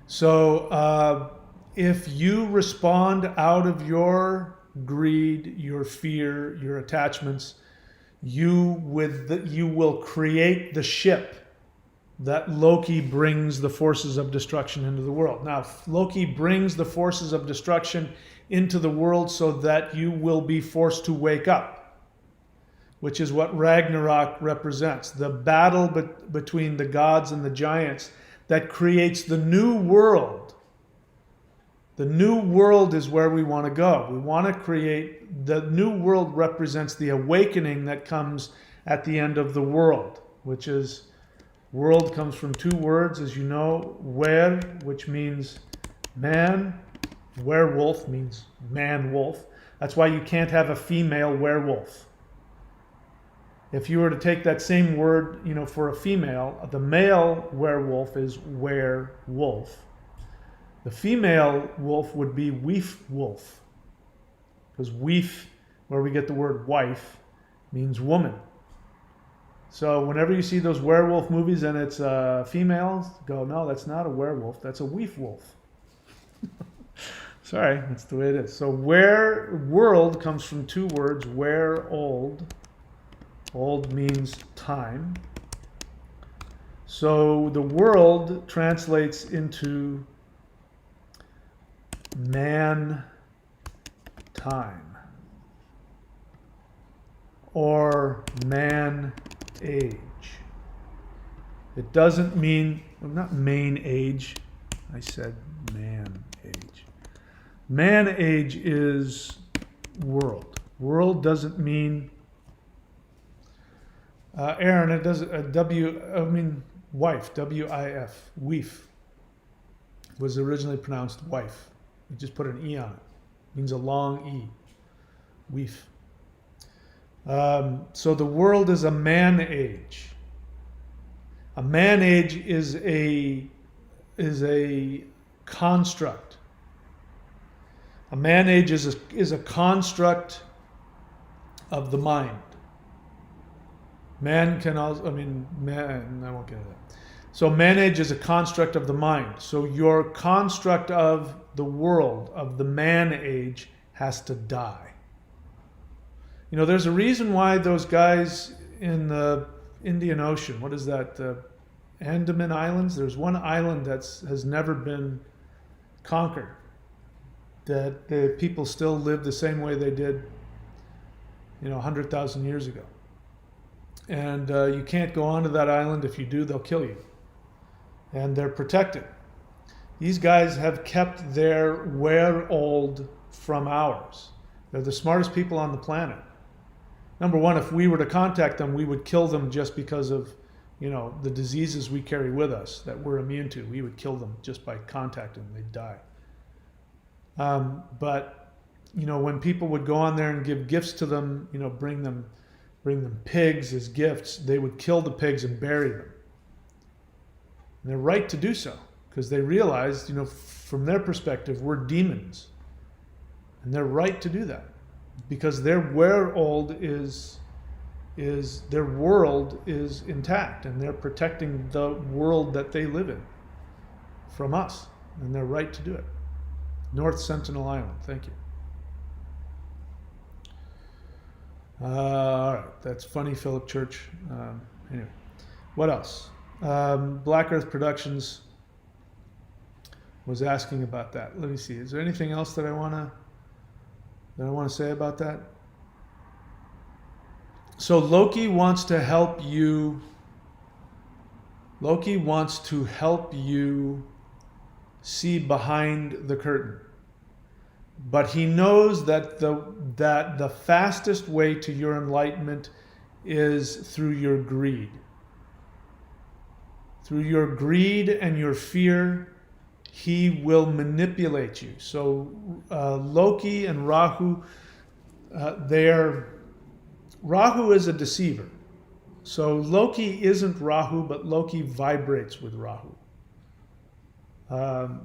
So if you respond out of your greed, your fear, your attachments, you will create the ship that Loki brings the forces of destruction into the world. Now, Loki brings the forces of destruction into the world so that you will be forced to wake up, which is what Ragnarok represents. The battle between the gods and the giants that creates the new world. The new world is where we want to go. We want to create, the new world represents the awakening that comes at the end of the world, which is, world comes from two words, as you know, wer, which means man, werewolf means man-wolf. That's why you can't have a female werewolf. If you were to take that same word, for a female, the male werewolf is werewolf. The female wolf would be weef wolf. Because weef, where we get the word wife, means woman. So whenever you see those werewolf movies and it's females, go, no, that's not a werewolf, that's a weef wolf. Sorry, that's the way it is. So world comes from two words, where old. Old means time. So the world translates into man time or man age. It doesn't mean, not main age, I said man age. Man age is world. World doesn't mean, Aaron, it does wife, W-I-F, weef, was originally pronounced wife. You just put an E on it. It means a long E, weef. So the world is a man age. A man age is a construct. A man-age is a construct of the mind. Man can also, I won't get into that. So man-age is a construct of the mind. So your construct of the world, of the man-age, has to die. You know, there's a reason why those guys in the Indian Ocean, what is that, the Andaman Islands? There's one island that has never been conquered, that the people still live the same way they did, 100,000 years ago. And you can't go onto that island. If you do, they'll kill you. And they're protected. These guys have kept their where-old from ours. They're the smartest people on the planet. Number one, if we were to contact them, we would kill them just because of, the diseases we carry with us that we're immune to. We would kill them just by contacting them. They'd die. But when people would go on there and give gifts to them, bring them pigs as gifts, they would kill the pigs and bury them. And they're right to do so, because they realized, from their perspective, we're demons. And they're right to do that, because their where-old is their world is intact, and they're protecting the world that they live in from us, and they're right to do it. North Sentinel Island, thank you. All right, that's funny, Philip Church. Anyway, what else? Black Earth Productions was asking about that. Let me see. Is there anything else that I want to say about that? So Loki wants to help you. Loki wants to help you see behind the curtain. But he knows that the fastest way to your enlightenment is through your greed. Through your greed and your fear, he will manipulate you. So Loki and Rahu, Rahu is a deceiver. So Loki isn't Rahu, but Loki vibrates with Rahu.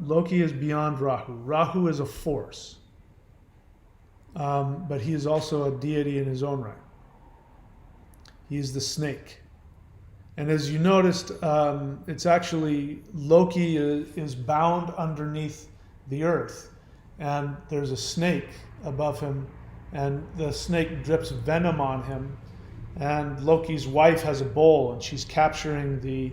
Loki is beyond Rahu. Rahu is a force. But he is also a deity in his own right. He is the snake. And as you noticed, it's actually Loki is bound underneath the earth. And there's a snake above him. And the snake drips venom on him. And Loki's wife has a bowl, and she's capturing the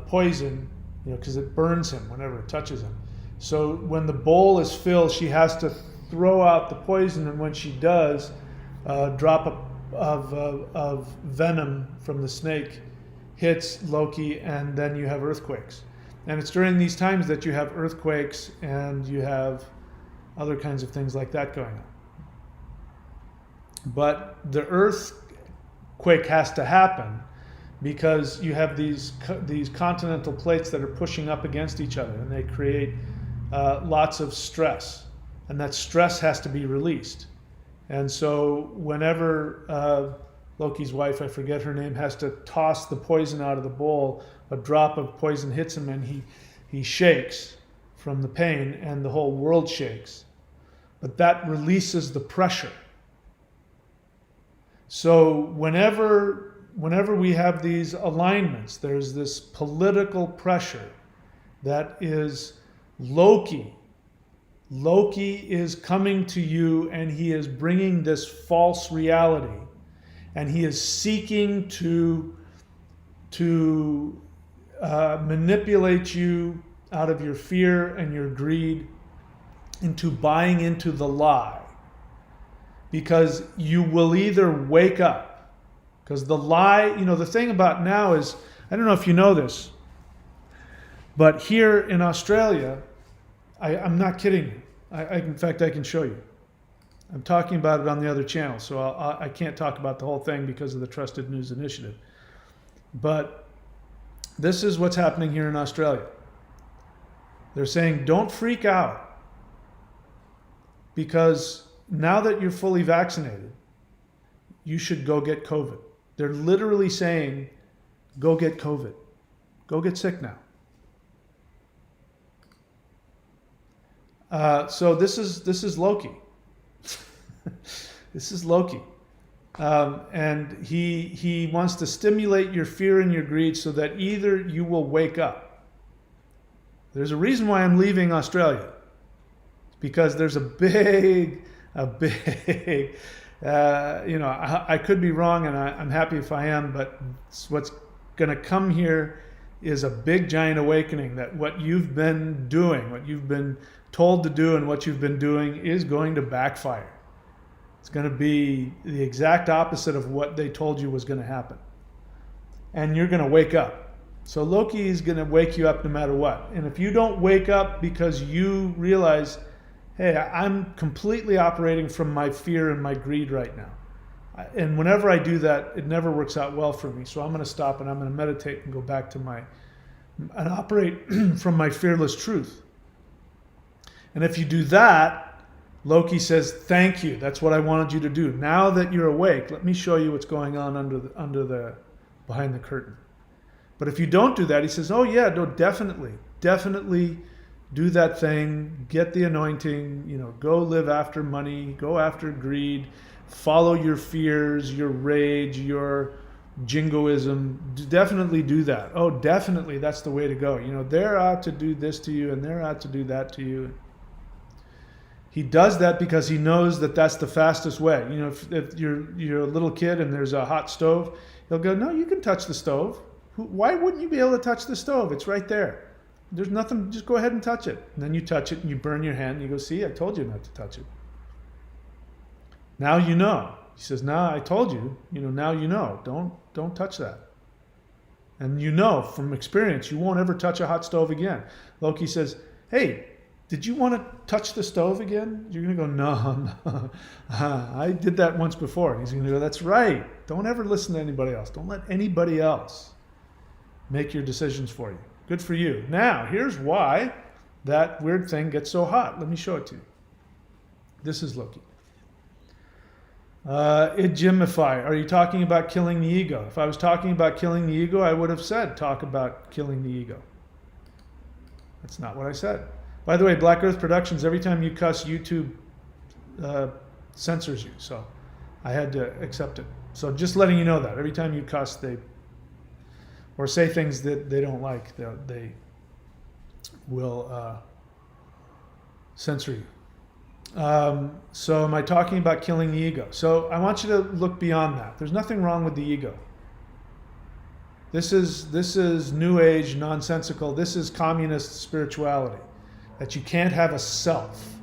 poison, because it burns him whenever it touches him. So when the bowl is filled, she has to throw out the poison, and when she does, a drop of venom from the snake hits Loki, and then you have earthquakes. And it's during these times that you have earthquakes and you have other kinds of things like that going on. But the earthquake has to happen because you have these continental plates that are pushing up against each other, and they create lots of stress. And that stress has to be released. And so whenever Loki's wife, I forget her name, has to toss the poison out of the bowl, a drop of poison hits him, and he shakes from the pain, and the whole world shakes. But that releases the pressure. So whenever we have these alignments, there's this political pressure that is Loki. Loki is coming to you, and he is bringing this false reality, and he is seeking to manipulate you out of your fear and your greed into buying into the lie, because you will either wake up, because the lie, the thing about now is, I don't know if you know this, but here in Australia, I'm not kidding you. In fact, I can show you. I'm talking about it on the other channel, so I can't talk about the whole thing because of the Trusted News Initiative. But this is what's happening here in Australia. They're saying, don't freak out, because now that you're fully vaccinated, you should go get COVID. They're literally saying, go get COVID. Go get sick now. So this is Loki. This is Loki. And he wants to stimulate your fear and your greed so that either you will wake up. There's a reason why I'm leaving Australia. It's because there's a big, I could be wrong, and I'm happy if I am, but what's going to come here is a big, giant awakening that what you've been doing, what you've been told to do, and what you've been doing is going to backfire. It's going to be the exact opposite of what they told you was going to happen. And you're going to wake up. So Loki is going to wake you up no matter what. And if you don't wake up because you realize, hey, I'm completely operating from my fear and my greed right now. And whenever I do that, it never works out well for me. So I'm going to stop and I'm going to meditate and go back to and operate from my fearless truth. And if you do that, Loki says, thank you. That's what I wanted you to do. Now that you're awake, let me show you what's going on behind the curtain. But if you don't do that, he says, oh yeah, no, definitely do that thing, get the anointing, go live after money, go after greed, follow your fears, your rage, your jingoism. Definitely do that. Oh, definitely, that's the way to go. They're out to do this to you and they're out to do that to you. He does that because he knows that that's the fastest way. If you're a little kid and there's a hot stove, he'll go, no, you can touch the stove. Why wouldn't you be able to touch the stove? It's right there. There's nothing, just go ahead and touch it. And then you touch it and you burn your hand and you go, see, I told you not to touch it. Now you know. He says, now I told you, now you know. Don't touch that. And from experience, you won't ever touch a hot stove again. Loki says, hey, did you want to touch the stove again? You're going to go, no. I did that once before. And he's going to go, that's right. Don't ever listen to anybody else. Don't let anybody else make your decisions for you. Good for you. Now, here's why that weird thing gets so hot. Let me show it to you. This is Loki. Idjimify. Are you talking about killing the ego? If I was talking about killing the ego, I would have said talk about killing the ego. That's not what I said. By the way, Black Earth Productions, every time you cuss, YouTube censors you. So I had to accept it. So just letting you know that. Every time you cuss, or say things that they don't like, they will censor you. So am I talking about killing the ego? So I want you to look beyond that. There's nothing wrong with the ego. This is New Age, nonsensical. This is communist spirituality. That you can't have a self.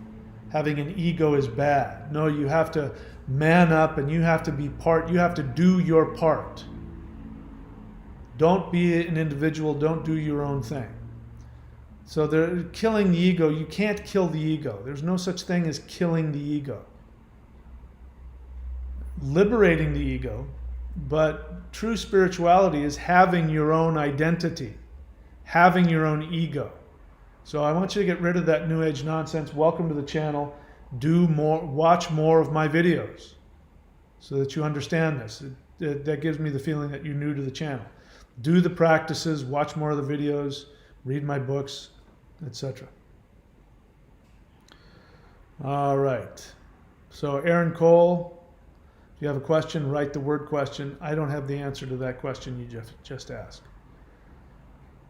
Having an ego is bad. No, you have to man up and you have to be you have to do your part. Don't be an individual, don't do your own thing. So they're killing the ego. You can't kill the ego. There's no such thing as killing the ego. Liberating the ego, but true spirituality is having your own identity, having your own ego. So I want you to get rid of that New Age nonsense. Welcome to the channel. Watch more of my videos so that you understand this. That gives me the feeling that you're new to the channel. Do the practices, watch more of the videos, read my books, etc. All right. So Aaron Cole, if you have a question, write the word question. I don't have the answer to that question you just asked.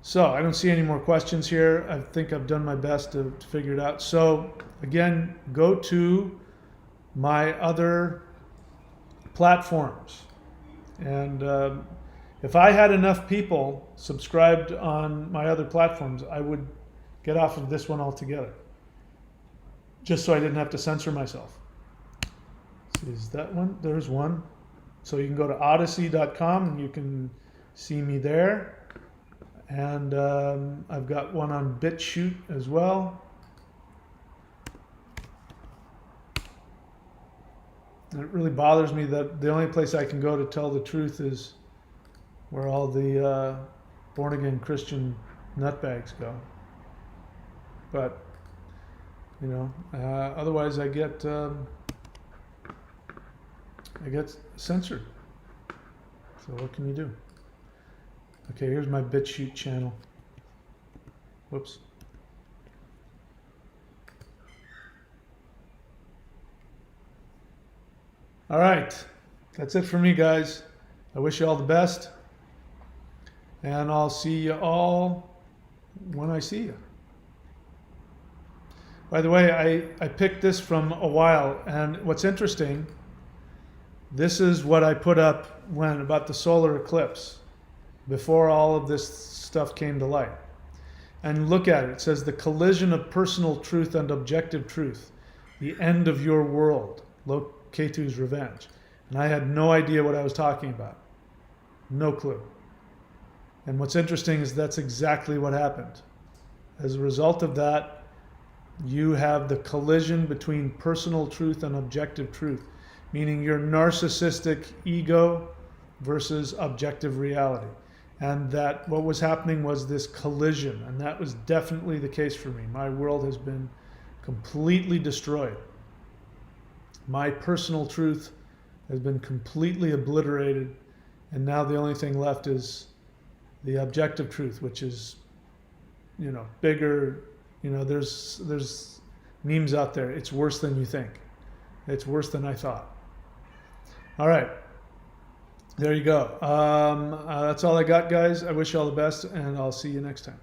So I don't see any more questions here. I think I've done my best to figure it out. So again, go to my other platforms. And if I had enough people subscribed on my other platforms, I would get off of this one altogether. Just so I didn't have to censor myself. Is that one? There's one. So you can go to odyssey.com and you can see me there. And I've got one on BitChute as well. And it really bothers me that the only place I can go to tell the truth is where all the born-again Christian nutbags go. But, otherwise I get censored. So what can you do? Okay, here's my BitChute channel. Whoops. All right. That's it for me, guys. I wish you all the best. And I'll see you all when I see you. By the way, I picked this from a while, and what's interesting, this is what I put up when about the solar eclipse, before all of this stuff came to light. And look at it. It says the collision of personal truth and objective truth, the end of your world, Ketu's revenge. And I had no idea what I was talking about. No clue. And what's interesting is that's exactly what happened. As a result of that, you have the collision between personal truth and objective truth, meaning your narcissistic ego versus objective reality. And that what was happening was this collision, and that was definitely the case for me. My world has been completely destroyed. My personal truth has been completely obliterated, and now the only thing left is the objective truth, which is, bigger. There's memes out there. It's worse than you think. It's worse than I thought. All right. There you go. That's all I got, guys. I wish you all the best, and I'll see you next time.